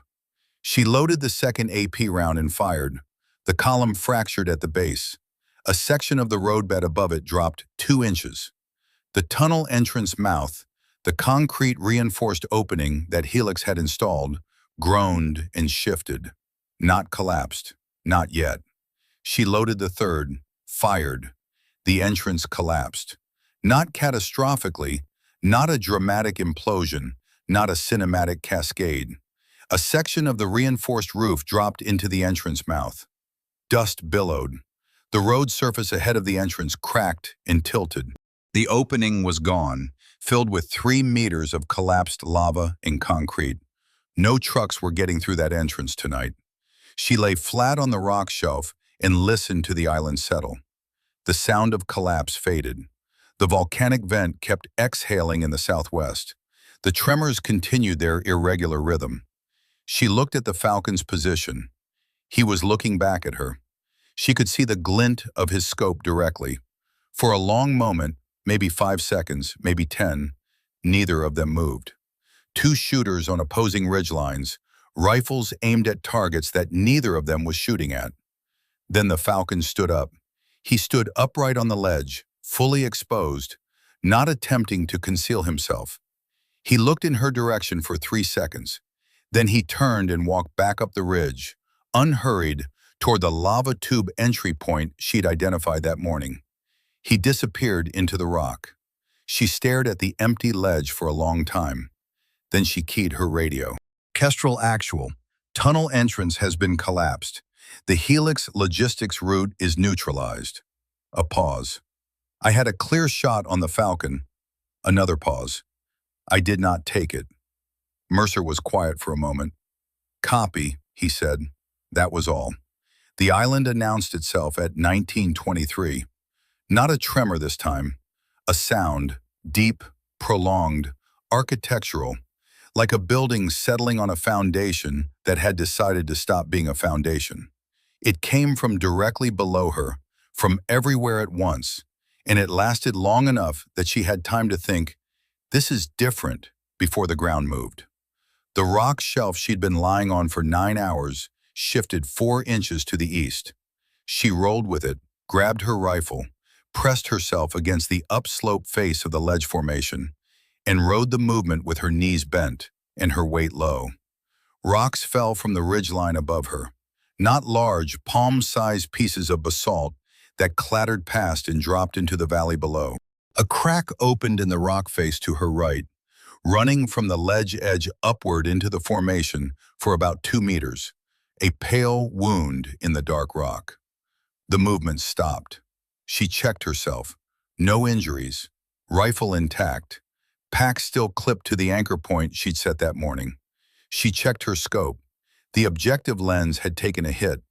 She loaded the second AP round and fired. The column fractured at the base. A section of the roadbed above it dropped 2 inches. The tunnel entrance mouth, the concrete reinforced opening that Helix had installed, groaned and shifted. Not collapsed, not yet. She loaded the third, fired. The entrance collapsed. Not catastrophically, not a dramatic implosion, not a cinematic cascade. A section of the reinforced roof dropped into the entrance mouth. Dust billowed. The road surface ahead of the entrance cracked and tilted. The opening was gone, filled with 3 meters of collapsed lava and concrete. No trucks were getting through that entrance tonight. She lay flat on the rock shelf and listened to the island settle. The sound of collapse faded. The volcanic vent kept exhaling in the southwest. The tremors continued their irregular rhythm. She looked at the Falcon's position. He was looking back at her. She could see the glint of his scope directly. For a long moment, maybe 5 seconds, maybe 10, neither of them moved. 2 shooters on opposing ridgelines, rifles aimed at targets that neither of them was shooting at. Then the Falcon stood up. He stood upright on the ledge, fully exposed, not attempting to conceal himself. He looked in her direction for 3 seconds. Then he turned and walked back up the ridge, unhurried, toward the lava tube entry point she'd identified that morning. He disappeared into the rock. She stared at the empty ledge for a long time. Then she keyed her radio. Kestrel actual. Tunnel entrance has been collapsed. The Helix logistics route is neutralized. A pause. I had a clear shot on the Falcon. Another pause. I did not take it. Mercer was quiet for a moment. Copy, he said. That was all. The island announced itself at 1923. Not a tremor this time. A sound, deep, prolonged, architectural, like a building settling on a foundation that had decided to stop being a foundation. It came from directly below her, from everywhere at once, and it lasted long enough that she had time to think, this is different, before the ground moved. The rock shelf she'd been lying on for 9 hours shifted 4 inches to the east. She rolled with it, grabbed her rifle, pressed herself against the upslope face of the ledge formation, and rode the movement with her knees bent and her weight low. Rocks fell from the ridgeline above her, not large, palm-sized pieces of basalt that clattered past and dropped into the valley below. A crack opened in the rock face to her right, running from the ledge edge upward into the formation for about 2 meters, a pale wound in the dark rock. The movement stopped. She checked herself. No injuries, rifle intact, pack still clipped to the anchor point she'd set that morning. She checked her scope. The objective lens had taken a hit,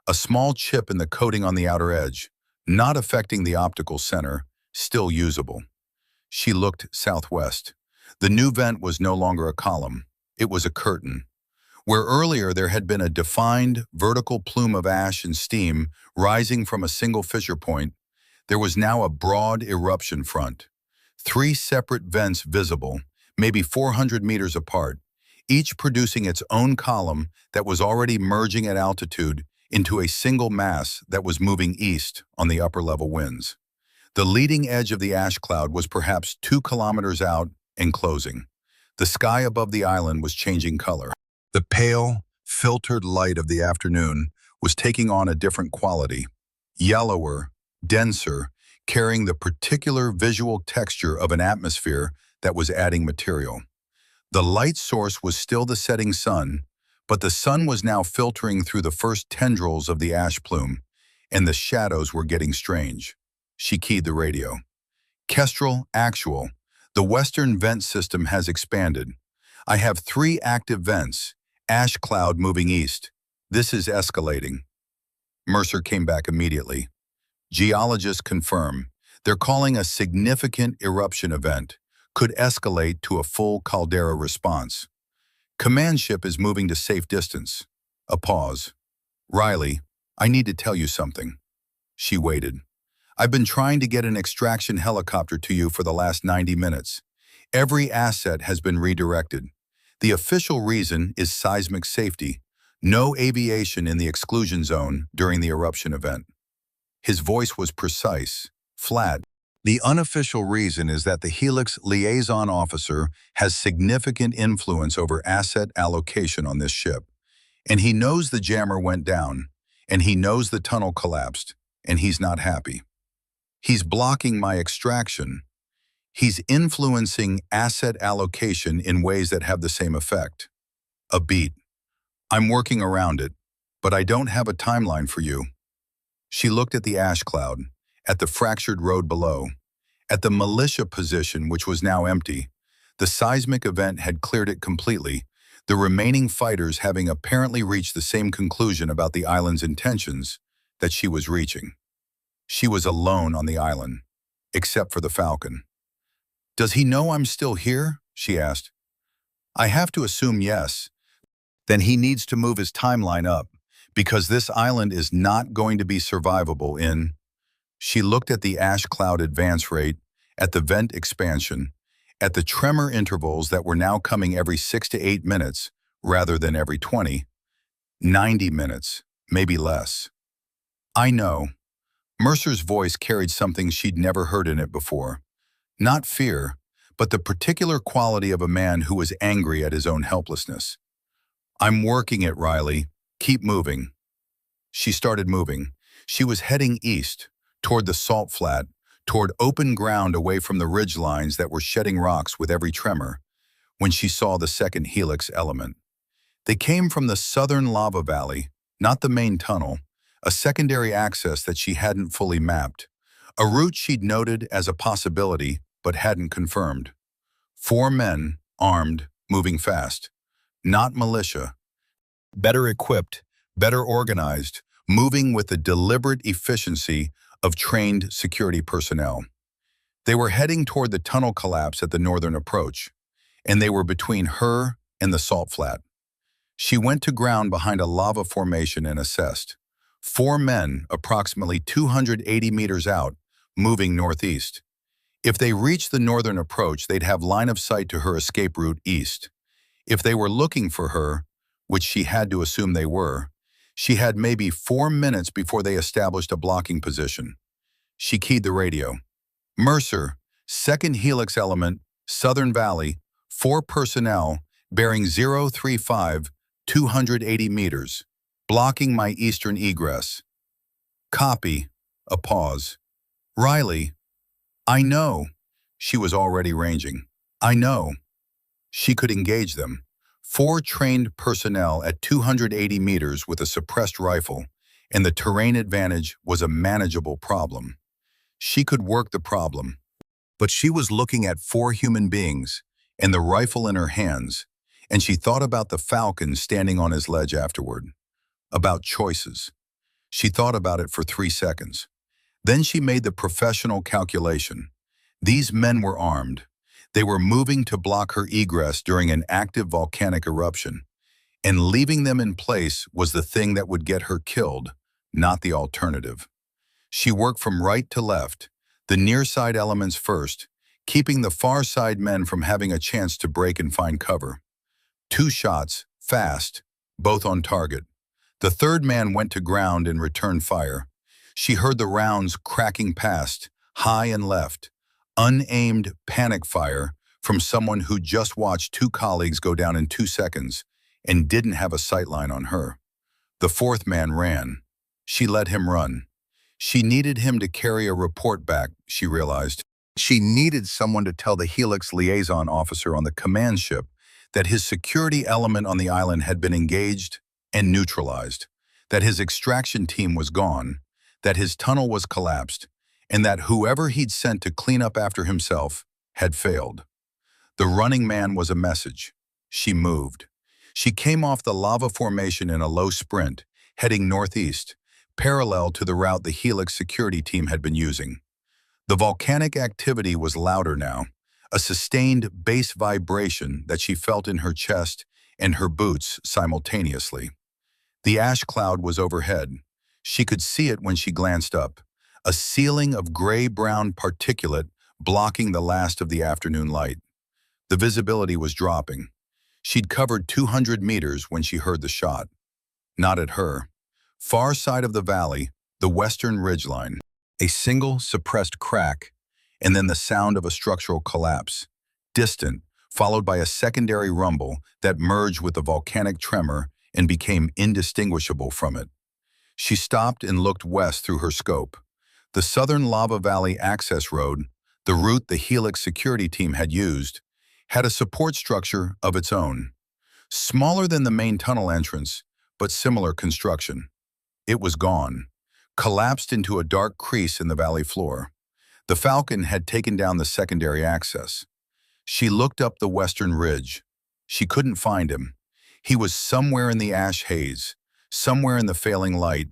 a small chip in the coating on the outer edge, not affecting the optical center, still usable. She looked southwest. The new vent was no longer a column. It was a curtain. Where earlier there had been a defined vertical plume of ash and steam rising from a single fissure point, there was now a broad eruption front. 3 separate vents visible, maybe 400 meters apart, each producing its own column that was already merging at altitude into a single mass that was moving east on the upper-level winds. The leading edge of the ash cloud was perhaps 2 kilometers out and closing. The sky above the island was changing color. The pale, filtered light of the afternoon was taking on a different quality, yellower, denser, carrying the particular visual texture of an atmosphere that was adding material. The light source was still the setting sun, but the sun was now filtering through the first tendrils of the ash plume, and the shadows were getting strange. She keyed the radio. Kestrel actual. The western vent system has expanded. I have 3 active vents, ash cloud moving east. This is escalating. Mercer came back immediately. Geologists confirm they're calling a significant eruption event, could escalate to a full caldera response. Command ship is moving to safe distance. A pause. Riley, I need to tell you something. She waited. I've been trying to get an extraction helicopter to you for the last 90 minutes. Every asset has been redirected. The official reason is seismic safety. No aviation in the exclusion zone during the eruption event. His voice was precise, flat. The unofficial reason is that the Helix liaison officer has significant influence over asset allocation on this ship. And he knows the jammer went down, and he knows the tunnel collapsed, and he's not happy. He's blocking my extraction. He's influencing asset allocation in ways that have the same effect. A beat. I'm working around it, but I don't have a timeline for you. She looked at the ash cloud, at the fractured road below, at the militia position which was now empty. The seismic event had cleared it completely, the remaining fighters having apparently reached the same conclusion about the island's intentions that she was reaching. She was alone on the island, except for the Falcon. Does he know I'm still here? She asked. I have to assume yes. Then he needs to move his timeline up, because this island is not going to be survivable in... She looked at the ash cloud advance rate, at the vent expansion, at the tremor intervals that were now coming every 6 to 8 minutes, rather than every 20, 90 minutes, maybe less. I know. Mercer's voice carried something she'd never heard in it before. Not fear, but the particular quality of a man who was angry at his own helplessness. I'm working it, Riley. Keep moving. She started moving. She was heading east, toward the salt flat, toward open ground away from the ridge lines that were shedding rocks with every tremor, when she saw the second helix element. They came from the southern lava valley, not the main tunnel, a secondary access that she hadn't fully mapped, a route she'd noted as a possibility but hadn't confirmed. 4 men, armed, moving fast. Not militia. Better equipped, better organized, moving with the deliberate efficiency of trained security personnel. They were heading toward the tunnel collapse at the northern approach, and they were between her and the salt flat. She went to ground behind a lava formation and assessed. 4 men, approximately 280 meters out, moving northeast. If they reached the northern approach, they'd have line of sight to her escape route east. If they were looking for her, which she had to assume they were, she had maybe 4 minutes before they established a blocking position. She keyed the radio. Mercer, second helix element, Southern Valley, 4 personnel, bearing 035, 280 meters, blocking my eastern egress. Copy. A pause. Riley. I know. She was already ranging. I know. She could engage them. 4 trained personnel at 280 meters with a suppressed rifle, and the terrain advantage was a manageable problem. She could work the problem. But she was looking at 4 human beings, and the rifle in her hands, and she thought about the Falcon standing on his ledge afterward. About choices. She thought about it for 3 seconds. Then she made the professional calculation. These men were armed. They were moving to block her egress during an active volcanic eruption, and leaving them in place was the thing that would get her killed, not the alternative. She worked from right to left, the near side elements first, keeping the far side men from having a chance to break and find cover. 2 shots, fast, both on target. The third man went to ground and returned fire. She heard the rounds cracking past, high and left, unaimed panic fire from someone who just watched 2 colleagues go down in 2 seconds and didn't have a sightline on her. The 4th man ran. She let him run. She needed him to carry a report back, she realized. She needed someone to tell the Helix liaison officer on the command ship that his security element on the island had been engaged and neutralized, that his extraction team was gone, that his tunnel was collapsed, and that whoever he'd sent to clean up after himself had failed. The running man was a message. She moved. She came off the lava formation in a low sprint, heading northeast, parallel to the route the Helix security team had been using. The volcanic activity was louder now, a sustained bass vibration that she felt in her chest and her boots simultaneously. The ash cloud was overhead. She could see it when she glanced up, a ceiling of gray-brown particulate blocking the last of the afternoon light. The visibility was dropping. She'd covered 200 meters when she heard the shot. Not at her. Far side of the valley, the western ridgeline. A single suppressed crack, and then the sound of a structural collapse. Distant, followed by a secondary rumble that merged with the volcanic tremor and became indistinguishable from it. She stopped and looked west through her scope. The southern lava valley access road, the route the Helix security team had used, had a support structure of its own. Smaller than the main tunnel entrance, but similar construction. It was gone, collapsed into a dark crease in the valley floor. The Falcon had taken down the secondary access. She looked up the western ridge. She couldn't find him. He was somewhere in the ash haze, somewhere in the failing light,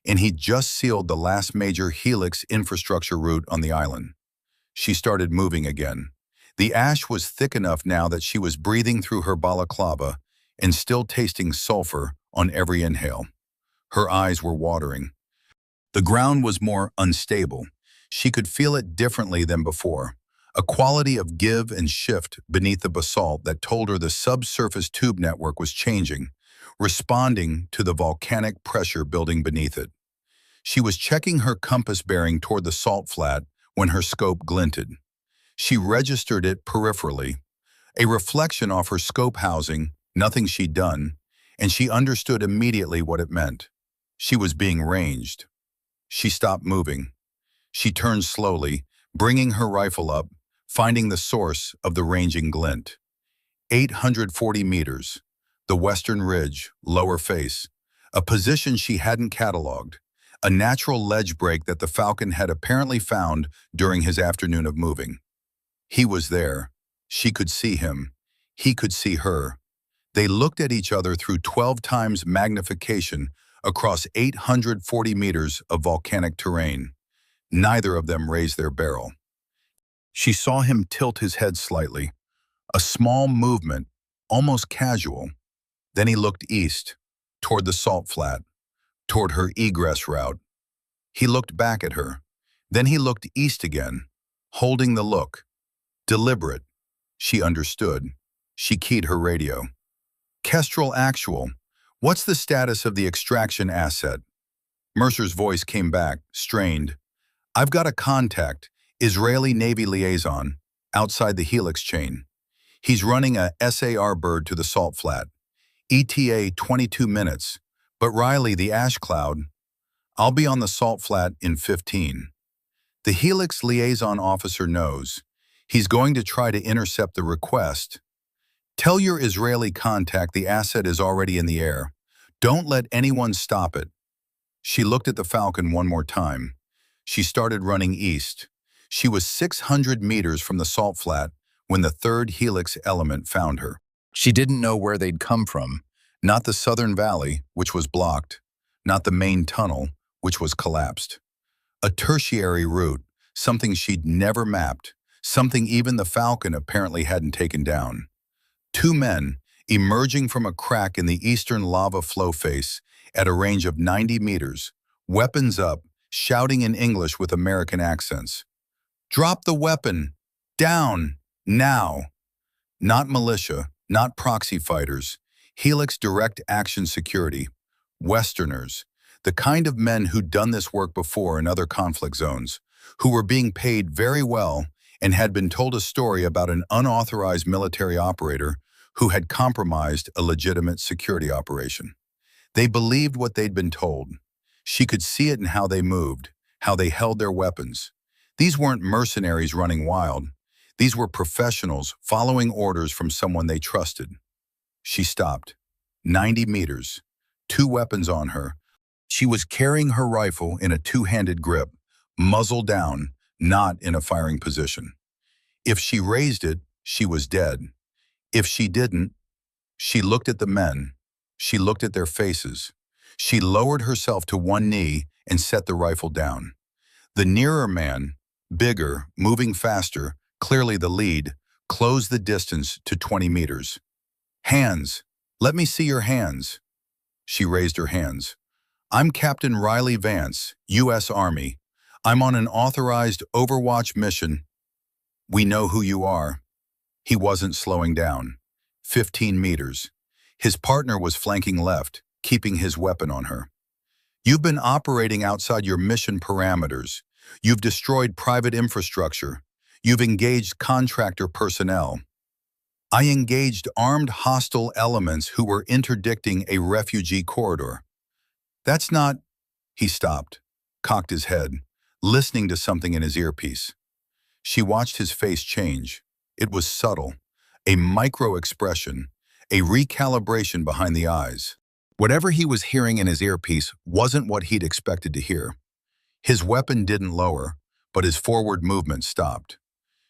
and he'd just sealed the last major Helix infrastructure route on the island. She started moving again. The ash was thick enough now that she was breathing through her balaclava and still tasting sulfur on every inhale. Her eyes were watering. The ground was more unstable. She could feel it differently than before, a quality of give and shift beneath the basalt that told her the subsurface tube network was changing, responding to the volcanic pressure building beneath it. She was checking her compass bearing toward the salt flat when her scope glinted. She registered it peripherally, a reflection off her scope housing, nothing she'd done, and she understood immediately what it meant. She was being ranged. She stopped moving. She turned slowly, bringing her rifle up, finding the source of the ranging glint. 840 meters, the western ridge, lower face, a position she hadn't cataloged, a natural ledge break that the Falcon had apparently found during his afternoon of moving. He was there. She could see him. He could see her. They looked at each other through 12 times magnification across 840 meters of volcanic terrain. Neither of them raised their barrel. She saw him tilt his head slightly, a small movement, almost casual. Then he looked east, toward the salt flat, toward her egress route. He looked back at her. Then he looked east again, holding the look. Deliberate. She understood. She keyed her radio. Kestrel Actual, what's the status of the extraction asset? Mercer's voice came back, strained. I've got a contact, Israeli Navy liaison, outside the Helix chain. He's running a SAR bird to the salt flat. ETA 22 minutes, but Riley, the ash cloud, I'll be on the salt flat in 15. The Helix liaison officer knows. He's going to try to intercept the request. Tell your Israeli contact the asset is already in the air. Don't let anyone stop it. She looked at the Falcon one more time. She started running east. She was 600 meters from the salt flat when the third Helix element found her. She didn't know where they'd come from. Not the southern valley, which was blocked. Not the main tunnel, which was collapsed. A tertiary route, something she'd never mapped, something even the Falcon apparently hadn't taken down. Two men, emerging from a crack in the eastern lava flow face at a range of 90 meters, weapons up, shouting in English with American accents. Drop the weapon! Down! Now! Not militia, not proxy fighters, Helix Direct Action Security, Westerners, the kind of men who'd done this work before in other conflict zones, who were being paid very well and had been told a story about an unauthorized military operator who had compromised a legitimate security operation. They believed what they'd been told. She could see it in how they moved, how they held their weapons. These weren't mercenaries running wild. These were professionals following orders from someone they trusted. She stopped. 90 meters. Two weapons on her. She was carrying her rifle in a two-handed grip, muzzle down, not in a firing position. If she raised it, she was dead. If she didn't, she looked at the men. She looked at their faces. She lowered herself to one knee and set the rifle down. The nearer man, bigger, moving faster, clearly the lead, closed the distance to 20 meters. Hands. Let me see your hands. She raised her hands. I'm Captain Riley Vance, U.S. Army. I'm on an authorized Overwatch mission. We know who you are. He wasn't slowing down. 15 meters. His partner was flanking left, keeping his weapon on her. You've been operating outside your mission parameters. You've destroyed private infrastructure. You've engaged contractor personnel. I engaged armed hostile elements who were interdicting a refugee corridor. That's not... He stopped, cocked his head, listening to something in his earpiece. She watched his face change. It was subtle, a micro-expression, a recalibration behind the eyes. Whatever he was hearing in his earpiece wasn't what he'd expected to hear. His weapon didn't lower, but his forward movement stopped.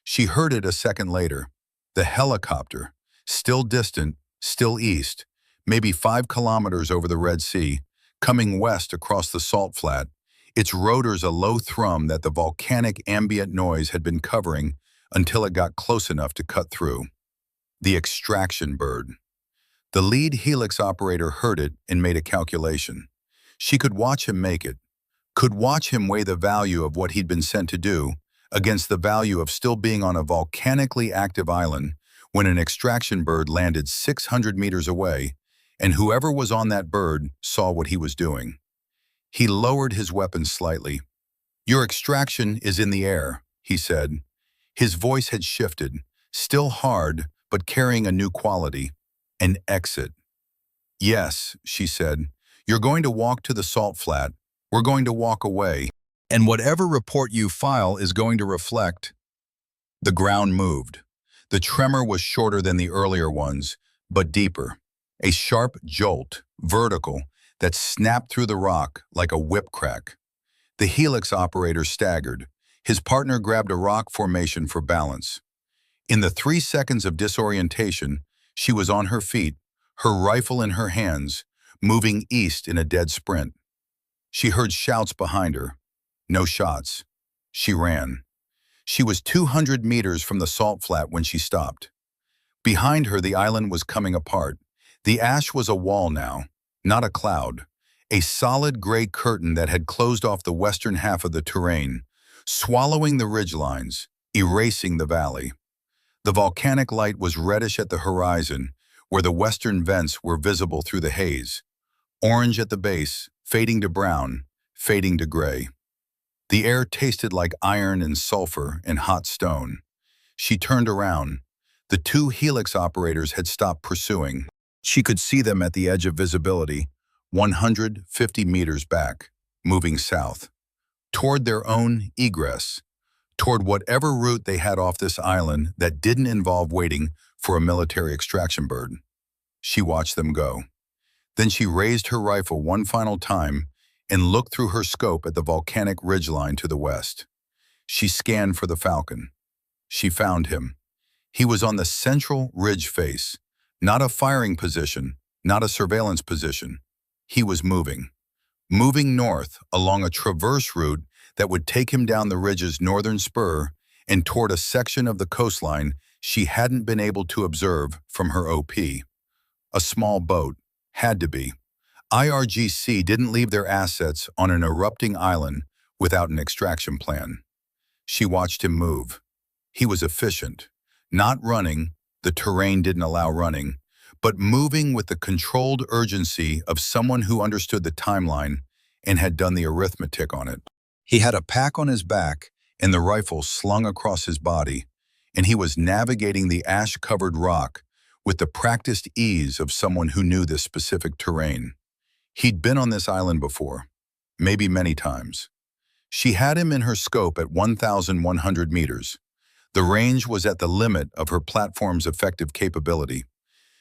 She heard it a second later. The helicopter, still distant, still east, maybe 5 kilometers over the Red Sea, coming west across the salt flat, its rotors a low thrum that the volcanic ambient noise had been covering until it got close enough to cut through. The extraction bird. The lead Helix operator heard it and made a calculation. She could watch him make it, could watch him weigh the value of what he'd been sent to do against the value of still being on a volcanically active island when an extraction bird landed 600 meters away, and whoever was on that bird saw what he was doing. He lowered his weapon slightly. Your extraction is in the air, he said. His voice had shifted, still hard, but carrying a new quality. An exit. Yes, she said. You're going to walk to the salt flat. We're going to walk away. And whatever report you file is going to reflect. The ground moved. The tremor was shorter than the earlier ones, but deeper. A sharp jolt, vertical, that snapped through the rock like a whip crack. The helix operator staggered. His partner grabbed a rock formation for balance. In the 3 seconds of disorientation, she was on her feet, her rifle in her hands, moving east in a dead sprint. She heard shouts behind her. No shots. She ran. She was 200 meters from the salt flat when she stopped. Behind her, the island was coming apart. The ash was a wall now, not a cloud. A solid gray curtain that had closed off the western half of the terrain, swallowing the ridgelines, erasing the valley. The volcanic light was reddish at the horizon, where the western vents were visible through the haze. Orange at the base, fading to brown, fading to gray. The air tasted like iron and sulfur and hot stone. She turned around. The 2 helix operators had stopped pursuing. She could see them at the edge of visibility, 150 meters back, moving south, toward their own egress, toward whatever route they had off this island that didn't involve waiting for a military extraction bird. She watched them go. Then she raised her rifle one final time and looked through her scope at the volcanic ridgeline to the west. She scanned for the Falcon. She found him. He was on the central ridge face, not a firing position, not a surveillance position. He was moving north along a traverse route that would take him down the ridge's northern spur and toward a section of the coastline she hadn't been able to observe from her OP. A small boat, had to be. IRGC didn't leave their assets on an erupting island without an extraction plan. She watched him move. He was efficient, not running, the terrain didn't allow running, but moving with the controlled urgency of someone who understood the timeline and had done the arithmetic on it. He had a pack on his back and the rifle slung across his body, and he was navigating the ash-covered rock with the practiced ease of someone who knew this specific terrain. He'd been on this island before, maybe many times. She had him in her scope at 1,100 meters. The range was at the limit of her platform's effective capability.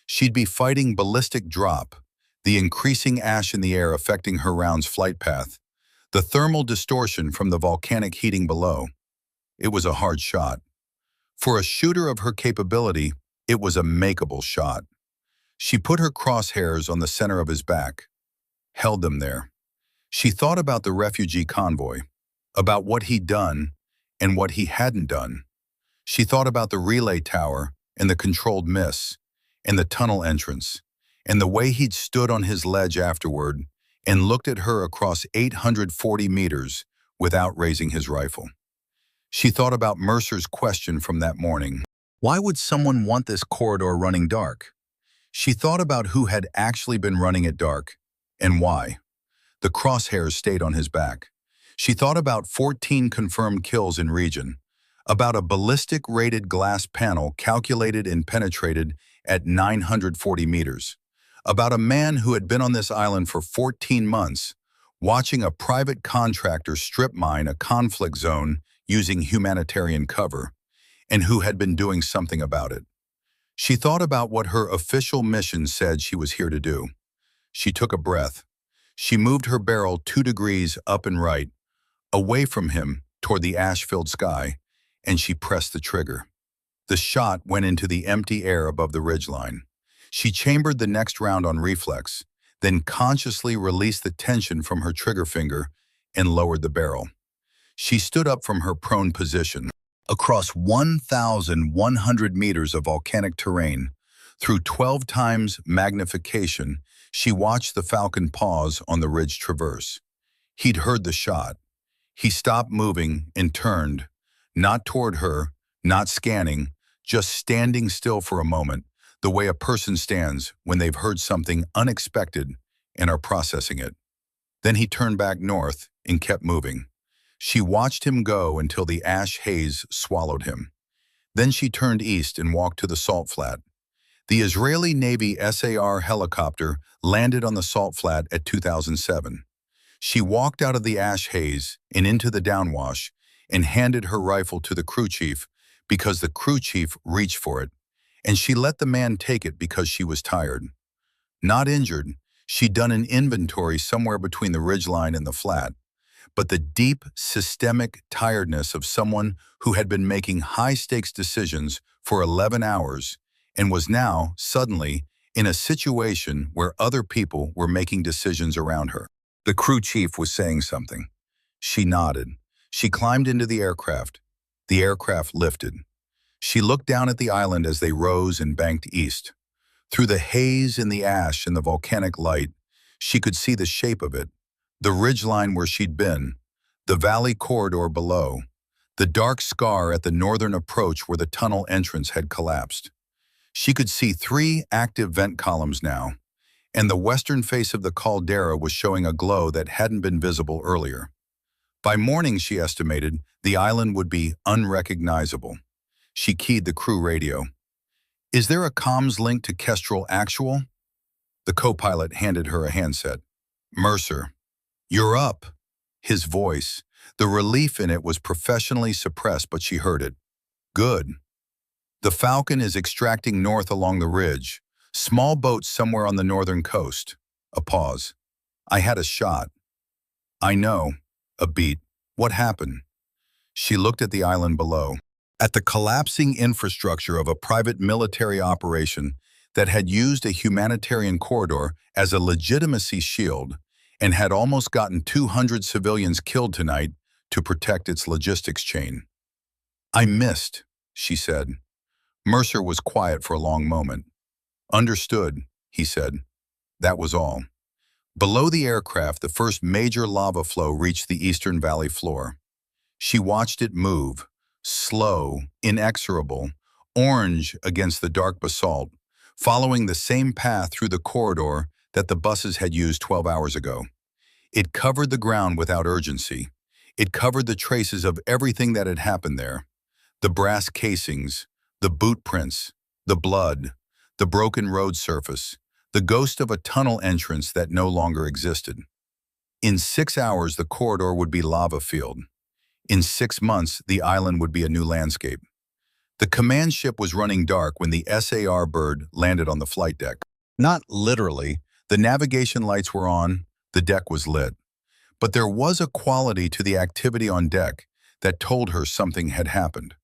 She'd be fighting ballistic drop, the increasing ash in the air affecting her round's flight path, the thermal distortion from the volcanic heating below. It was a hard shot. For a shooter of her capability, it was a makeable shot. She put her crosshairs on the center of his back, held them there. She thought about the refugee convoy, about what he'd done and what he hadn't done. She thought about the relay tower and the controlled miss and the tunnel entrance and the way he'd stood on his ledge afterward and looked at her across 840 meters without raising his rifle. She thought about Mercer's question from that morning. Why would someone want this corridor running dark? She thought about who had actually been running it dark and why. The crosshairs stayed on his back. She thought about 14 confirmed kills in region, about a ballistic-rated glass panel calculated and penetrated at 940 meters, about a man who had been on this island for 14 months, watching a private contractor strip mine a conflict zone using humanitarian cover, and who had been doing something about it. She thought about what her official mission said she was here to do. She took a breath. She moved her barrel 2 degrees up and right, away from him toward the ash-filled sky, and she pressed the trigger. The shot went into the empty air above the ridgeline. She chambered the next round on reflex, then consciously released the tension from her trigger finger and lowered the barrel. She stood up from her prone position. Across 1,100 meters of volcanic terrain, through 12 times magnification, she watched the Falcon pause on the ridge traverse. He'd heard the shot. He stopped moving and turned, not toward her, not scanning, just standing still for a moment, the way a person stands when they've heard something unexpected and are processing it. Then he turned back north and kept moving. She watched him go until the ash haze swallowed him. Then she turned east and walked to the salt flat. The Israeli Navy SAR helicopter landed on the salt flat at 2007. She walked out of the ash haze and into the downwash and handed her rifle to the crew chief because the crew chief reached for it, and she let the man take it because she was tired. Not injured, she'd done an inventory somewhere between the ridgeline and the flat, but the deep, systemic tiredness of someone who had been making high-stakes decisions for 11 hours and was now, suddenly, in a situation where other people were making decisions around her. The crew chief was saying something. She nodded. She climbed into the aircraft. The aircraft lifted. She looked down at the island as they rose and banked east. Through the haze and the ash and the volcanic light, she could see the shape of it, the ridgeline where she'd been, the valley corridor below, the dark scar at the northern approach where the tunnel entrance had collapsed. She could see 3 active vent columns now, and the western face of the caldera was showing a glow that hadn't been visible earlier. By morning, she estimated, the island would be unrecognizable. She keyed the crew radio. "Is there a comms link to Kestrel Actual?" The co-pilot handed her a handset. "Mercer, you're up." His voice, the relief in it was professionally suppressed, but she heard it. "Good. The Falcon is extracting north along the ridge. Small boats somewhere on the northern coast." A pause. "I had a shot." "I know." A beat. "What happened?" She looked at the island below, at the collapsing infrastructure of a private military operation that had used a humanitarian corridor as a legitimacy shield and had almost gotten 200 civilians killed tonight to protect its logistics chain. "I missed," she said. Mercer was quiet for a long moment. "Understood," he said. That was all. Below the aircraft, the first major lava flow reached the eastern valley floor. She watched it move, slow, inexorable, orange against the dark basalt, following the same path through the corridor that the buses had used 12 hours ago. It covered the ground without urgency. It covered the traces of everything that had happened there. The brass casings, the boot prints, the blood, the broken road surface, the ghost of a tunnel entrance that no longer existed. In 6 hours, the corridor would be lava field. In 6 months, the island would be a new landscape. The command ship was running dark when the SAR bird landed on the flight deck. Not literally. The navigation lights were on, the deck was lit. But there was a quality to the activity on deck that told her something had happened.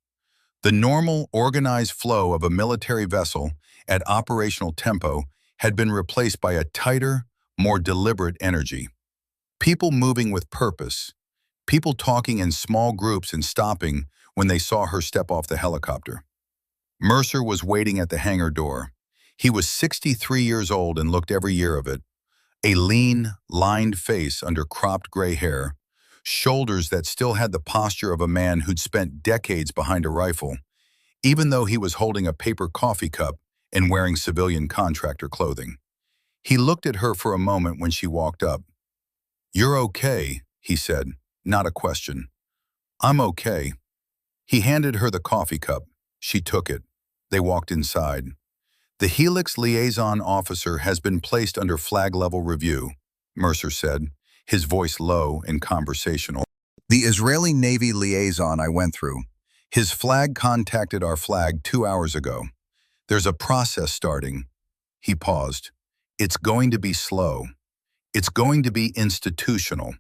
The normal, organized flow of a military vessel at operational tempo had been replaced by a tighter, more deliberate energy. People moving with purpose, people talking in small groups and stopping when they saw her step off the helicopter. Mercer was waiting at the hangar door. He was 63 years old and looked every year of it. A lean, lined face under cropped gray hair, shoulders that still had the posture of a man who'd spent decades behind a rifle, even though he was holding a paper coffee cup and wearing civilian contractor clothing. He looked at her for a moment when she walked up. "You're okay," he said, not a question. "I'm okay." He handed her the coffee cup. She took it. They walked inside. "The Helix liaison officer has been placed under flag-level review," Mercer said, his voice low and conversational. "The Israeli Navy liaison I went through. His flag contacted our flag 2 hours ago. There's a process starting." He paused. "It's going to be slow. It's going to be institutional.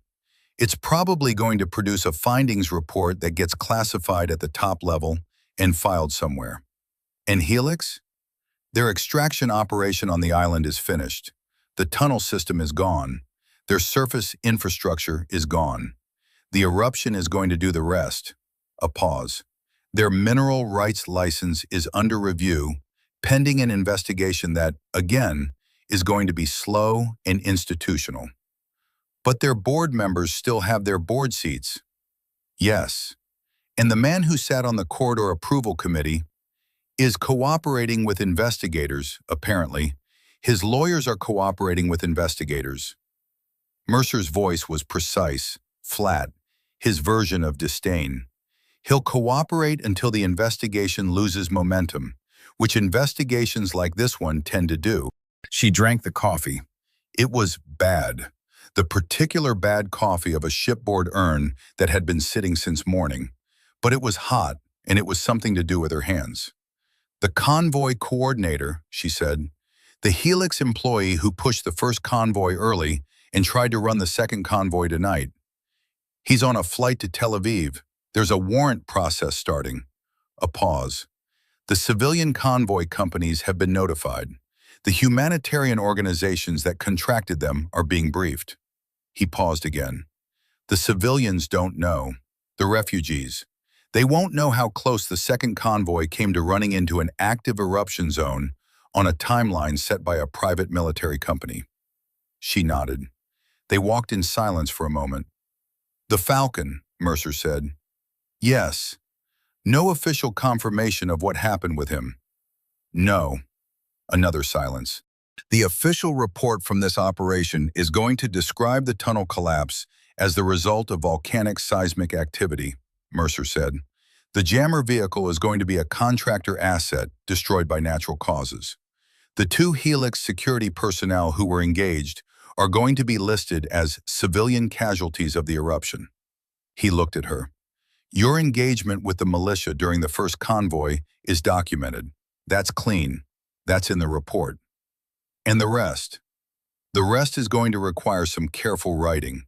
It's probably going to produce a findings report that gets classified at the top level and filed somewhere. And Helix? Their extraction operation on the island is finished. The tunnel system is gone. Their surface infrastructure is gone. The eruption is going to do the rest." A pause. "Their mineral rights license is under review, pending an investigation that, again, is going to be slow and institutional. But their board members still have their board seats." "Yes. And the man who sat on the corridor approval committee is cooperating with investigators, apparently. His lawyers are cooperating with investigators." Mercer's voice was precise, flat, his version of disdain. "He'll cooperate until the investigation loses momentum, which investigations like this one tend to do. She drank the coffee. It was bad. The particular bad coffee of a shipboard urn that had been sitting since morning. But it was hot, and it was something to do with her hands. The convoy coordinator, she said. The Helix employee who pushed the first convoy early and tried to run the second convoy tonight. He's on a flight to Tel Aviv. There's a warrant process starting. A pause. The civilian convoy companies have been notified. The humanitarian organizations that contracted them are being briefed. He paused again. The civilians don't know. The refugees. They won't know how close the second convoy came to running into an active eruption zone on a timeline set by a private military company. She nodded. They walked in silence for a moment. The Falcon, Mercer said. Yes. No official confirmation of what happened with him. No. Another silence. The official report from this operation is going to describe the tunnel collapse as the result of volcanic seismic activity, Mercer said. The jammer vehicle is going to be a contractor asset destroyed by natural causes. The 2 Helix security personnel who were engaged are going to be listed as civilian casualties of the eruption. He looked at her. Your engagement with the militia during the first convoy is documented. That's clean. That's in the report. And the rest? The rest is going to require some careful writing.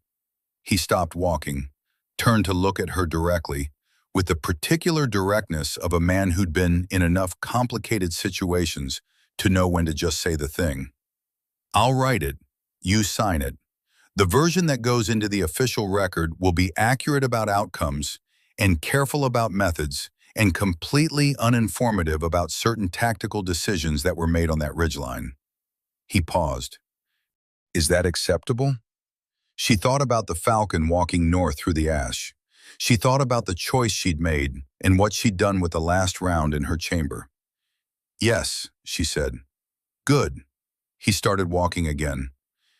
He stopped walking, turned to look at her directly, with the particular directness of a man who'd been in enough complicated situations to know when to just say the thing. I'll write it. You sign it. The version that goes into the official record will be accurate about outcomes and careful about methods and completely uninformative about certain tactical decisions that were made on that ridgeline. He paused. Is that acceptable? She thought about the Falcon walking north through the ash. She thought about the choice she'd made and what she'd done with the last round in her chamber. Yes, she said. Good. He started walking again.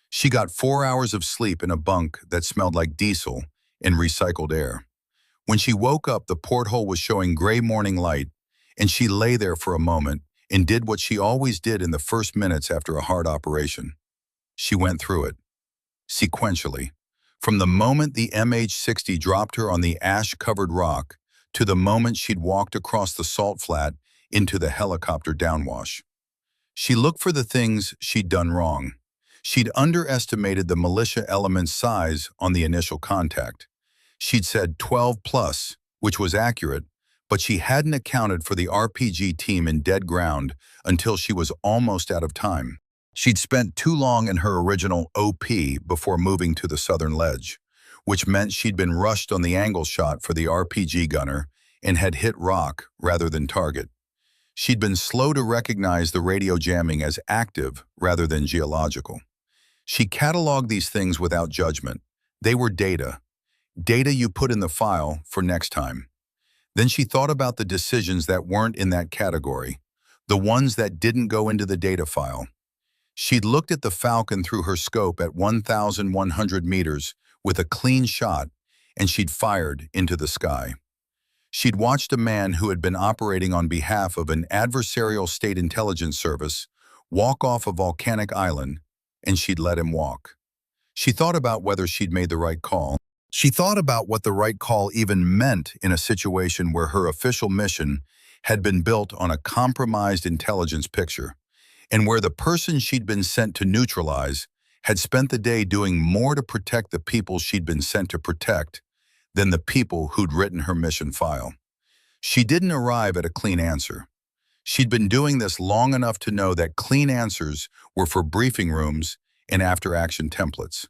She got 4 hours of sleep in a bunk that smelled like diesel and recycled air. When she woke up, the porthole was showing gray morning light, and she lay there for a moment and did what she always did in the first minutes after a hard operation. She went through it, sequentially, from the moment the MH-60 dropped her on the ash-covered rock to the moment she'd walked across the salt flat into the helicopter downwash. She looked for the things she'd done wrong. She'd underestimated the militia element's size on the initial contact. She'd said 12 plus, which was accurate, but she hadn't accounted for the RPG team in dead ground until she was almost out of time. She'd spent too long in her original OP before moving to the southern ledge, which meant she'd been rushed on the angle shot for the RPG gunner and had hit rock rather than target. She'd been slow to recognize the radio jamming as active rather than geological. She cataloged these things without judgment. They were data. Data you put in the file for next time. Then she thought about the decisions that weren't in that category, the ones that didn't go into the data file. She'd looked at the Falcon through her scope at 1,100 meters with a clean shot, and she'd fired into the sky. She'd watched a man who had been operating on behalf of an adversarial state intelligence service walk off a volcanic island, and she'd let him walk. She thought about whether she'd made the right call. She thought about what the right call even meant in a situation where her official mission had been built on a compromised intelligence picture, and where the person she'd been sent to neutralize had spent the day doing more to protect the people she'd been sent to protect than the people who'd written her mission file. She didn't arrive at a clean answer. She'd been doing this long enough to know that clean answers were for briefing rooms and after-action templates.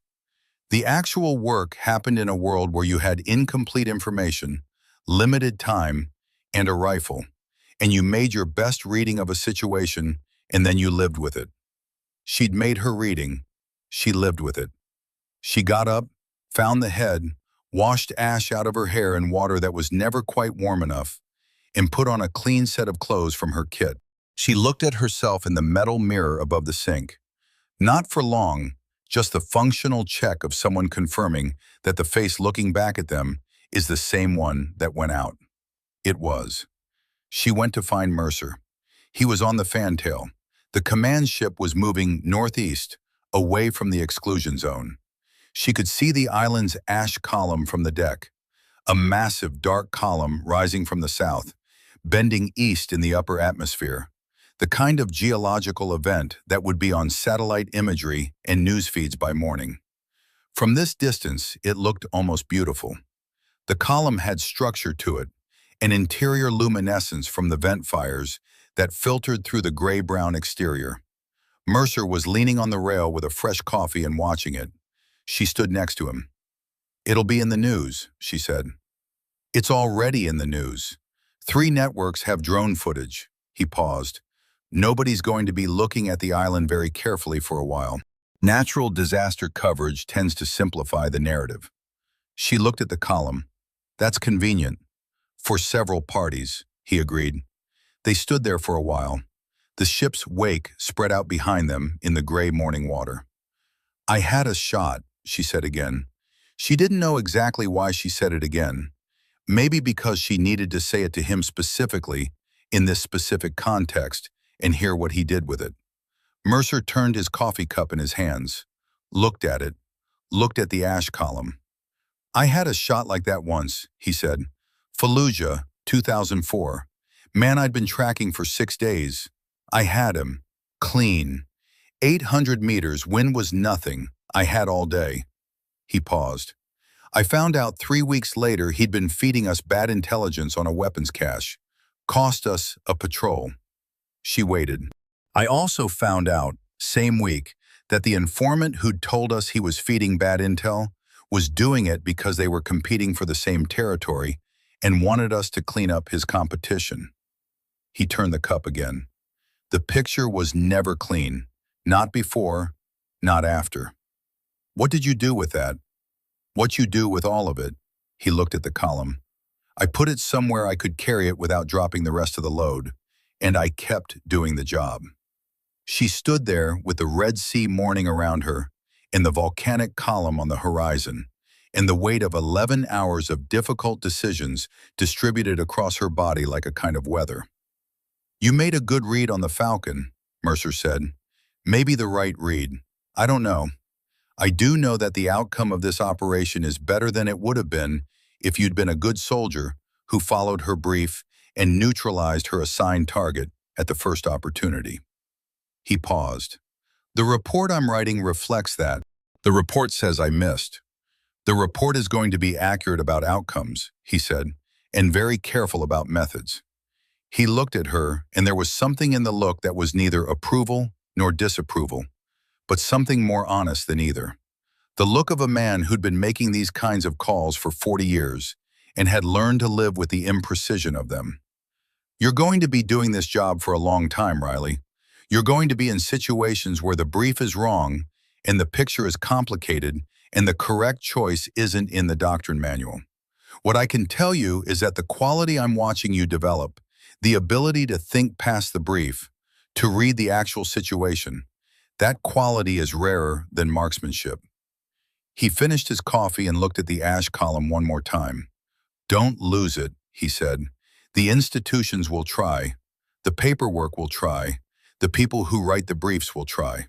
The actual work happened in a world where you had incomplete information, limited time, and a rifle, and you made your best reading of a situation and then you lived with it. She'd made her reading. She lived with it. She got up, found the head, washed ash out of her hair in water that was never quite warm enough, and put on a clean set of clothes from her kit. She looked at herself in the metal mirror above the sink. Not for long, just the functional check of someone confirming that the face looking back at them is the same one that went out. It was. She went to find Mercer. He was on the fantail. The command ship was moving northeast, away from the exclusion zone. She could see the island's ash column from the deck, a massive dark column rising from the south, bending east in the upper atmosphere, the kind of geological event that would be on satellite imagery and news feeds by morning. From this distance, it looked almost beautiful. The column had structure to it, an interior luminescence from the vent fires that filtered through the gray-brown exterior. Mercer was leaning on the rail with a fresh coffee and watching it. She stood next to him. "It'll be in the news," she said. "It's already in the news. 3 networks have drone footage." He paused. "Nobody's going to be looking at the island very carefully for a while. Natural disaster coverage tends to simplify the narrative." She looked at the column. "That's convenient. For several parties," he agreed. They stood there for a while. The ship's wake spread out behind them in the gray morning water. "I had a shot," she said again. She didn't know exactly why she said it again. Maybe because she needed to say it to him specifically, in this specific context, and hear what he did with it. Mercer turned his coffee cup in his hands, looked at it, looked at the ash column. "I had a shot like that once," he said. "Fallujah, 2004. Man I'd been tracking for 6 days. I had him. Clean. 800 meters, wind was nothing. I had all day." He paused. "I found out 3 weeks later he'd been feeding us bad intelligence on a weapons cache. Cost us a patrol." She waited. "I also found out, same week, that the informant who'd told us he was feeding bad intel was doing it because they were competing for the same territory and wanted us to clean up his competition." He turned the cup again. The picture was never clean. Not before, not after. "What did you do with that?" "What you do with all of it?" He looked at the column. "I put it somewhere I could carry it without dropping the rest of the load, and I kept doing the job." She stood there with the Red Sea morning around her, and the volcanic column on the horizon, and the weight of 11 hours of difficult decisions distributed across her body like a kind of weather. "You made a good read on the Falcon," Mercer said. "Maybe the right read. I don't know. I do know that the outcome of this operation is better than it would have been if you'd been a good soldier who followed her brief and neutralized her assigned target at the first opportunity." He paused. "The report I'm writing reflects that. The report says I missed. The report is going to be accurate about outcomes," he said, "and very careful about methods." He looked at her, and there was something in the look that was neither approval nor disapproval, but something more honest than either. The look of a man who'd been making these kinds of calls for 40 years and had learned to live with the imprecision of them. "You're going to be doing this job for a long time, Riley. You're going to be in situations where the brief is wrong and the picture is complicated and the correct choice isn't in the doctrine manual. What I can tell you is that the quality I'm watching you develop, the ability to think past the brief, to read the actual situation, that quality is rarer than marksmanship." He finished his coffee and looked at the ash column one more time. "Don't lose it," he said. "The institutions will try. The paperwork will try. The people who write the briefs will try."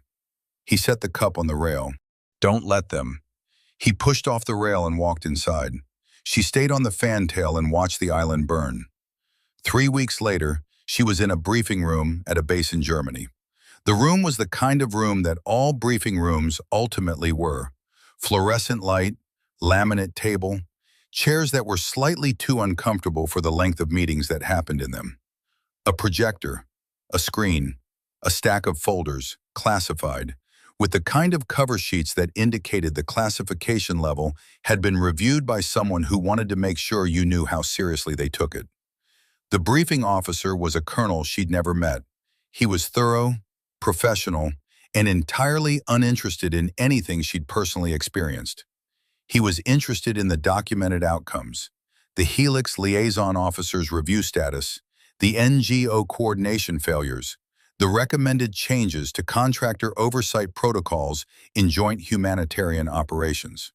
He set the cup on the rail. "Don't let them." He pushed off the rail and walked inside. She stayed on the fantail and watched the island burn. 3 weeks later, she was in a briefing room at a base in Germany. The room was the kind of room that all briefing rooms ultimately were. Fluorescent light, laminate table, chairs that were slightly too uncomfortable for the length of meetings that happened in them. A projector, a screen, a stack of folders, classified, with the kind of cover sheets that indicated the classification level had been reviewed by someone who wanted to make sure you knew how seriously they took it. The briefing officer was a colonel she'd never met. He was thorough, professional, and entirely uninterested in anything she'd personally experienced. He was interested in the documented outcomes, the Helix liaison officer's review status, the NGO coordination failures, the recommended changes to contractor oversight protocols in joint humanitarian operations.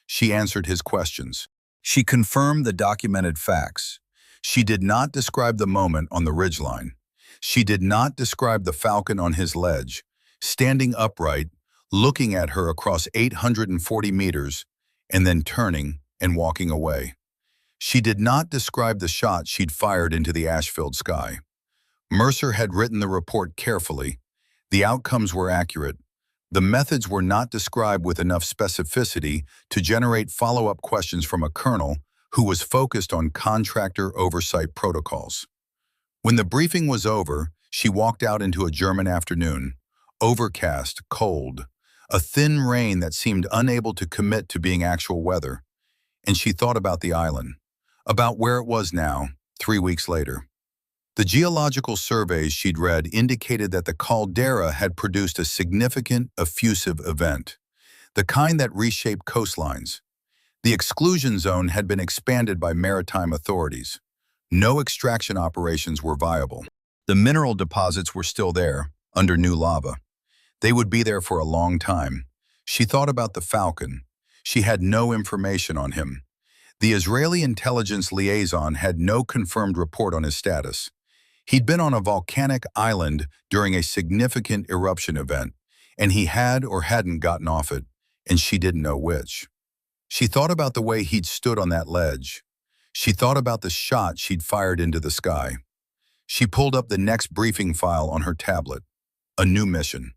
She answered his questions. She confirmed the documented facts. She did not describe the moment on the ridgeline. She did not describe the Falcon on his ledge, standing upright, looking at her across 840 meters, and then turning and walking away. She did not describe the shot she'd fired into the ash-filled sky. Mercer had written the report carefully. The outcomes were accurate. The methods were not described with enough specificity to generate follow-up questions from a colonel who was focused on contractor oversight protocols. When the briefing was over, she walked out into a German afternoon, overcast, cold, a thin rain that seemed unable to commit to being actual weather. And she thought about the island, about where it was now, 3 weeks later. The geological surveys she'd read indicated that the caldera had produced a significant effusive event, the kind that reshaped coastlines. The exclusion zone had been expanded by maritime authorities. No extraction operations were viable. The mineral deposits were still there, under new lava. They would be there for a long time. She thought about the Falcon. She had no information on him. The Israeli intelligence liaison had no confirmed report on his status. He'd been on a volcanic island during a significant eruption event, and he had or hadn't gotten off it, and she didn't know which. She thought about the way he'd stood on that ledge. She thought about the shot she'd fired into the sky. She pulled up the next briefing file on her tablet. A new mission.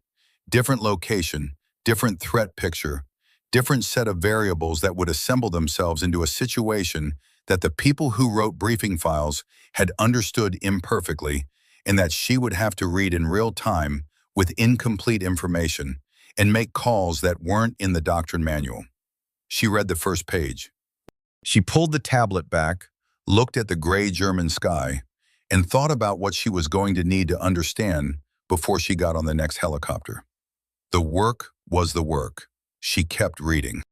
Different location, different threat picture, different set of variables that would assemble themselves into a situation that the people who wrote briefing files had understood imperfectly and that she would have to read in real time with incomplete information and make calls that weren't in the doctrine manual. She read the first page. She pulled the tablet back, looked at the gray German sky, and thought about what she was going to need to understand before she got on the next helicopter. The work was the work. She kept reading.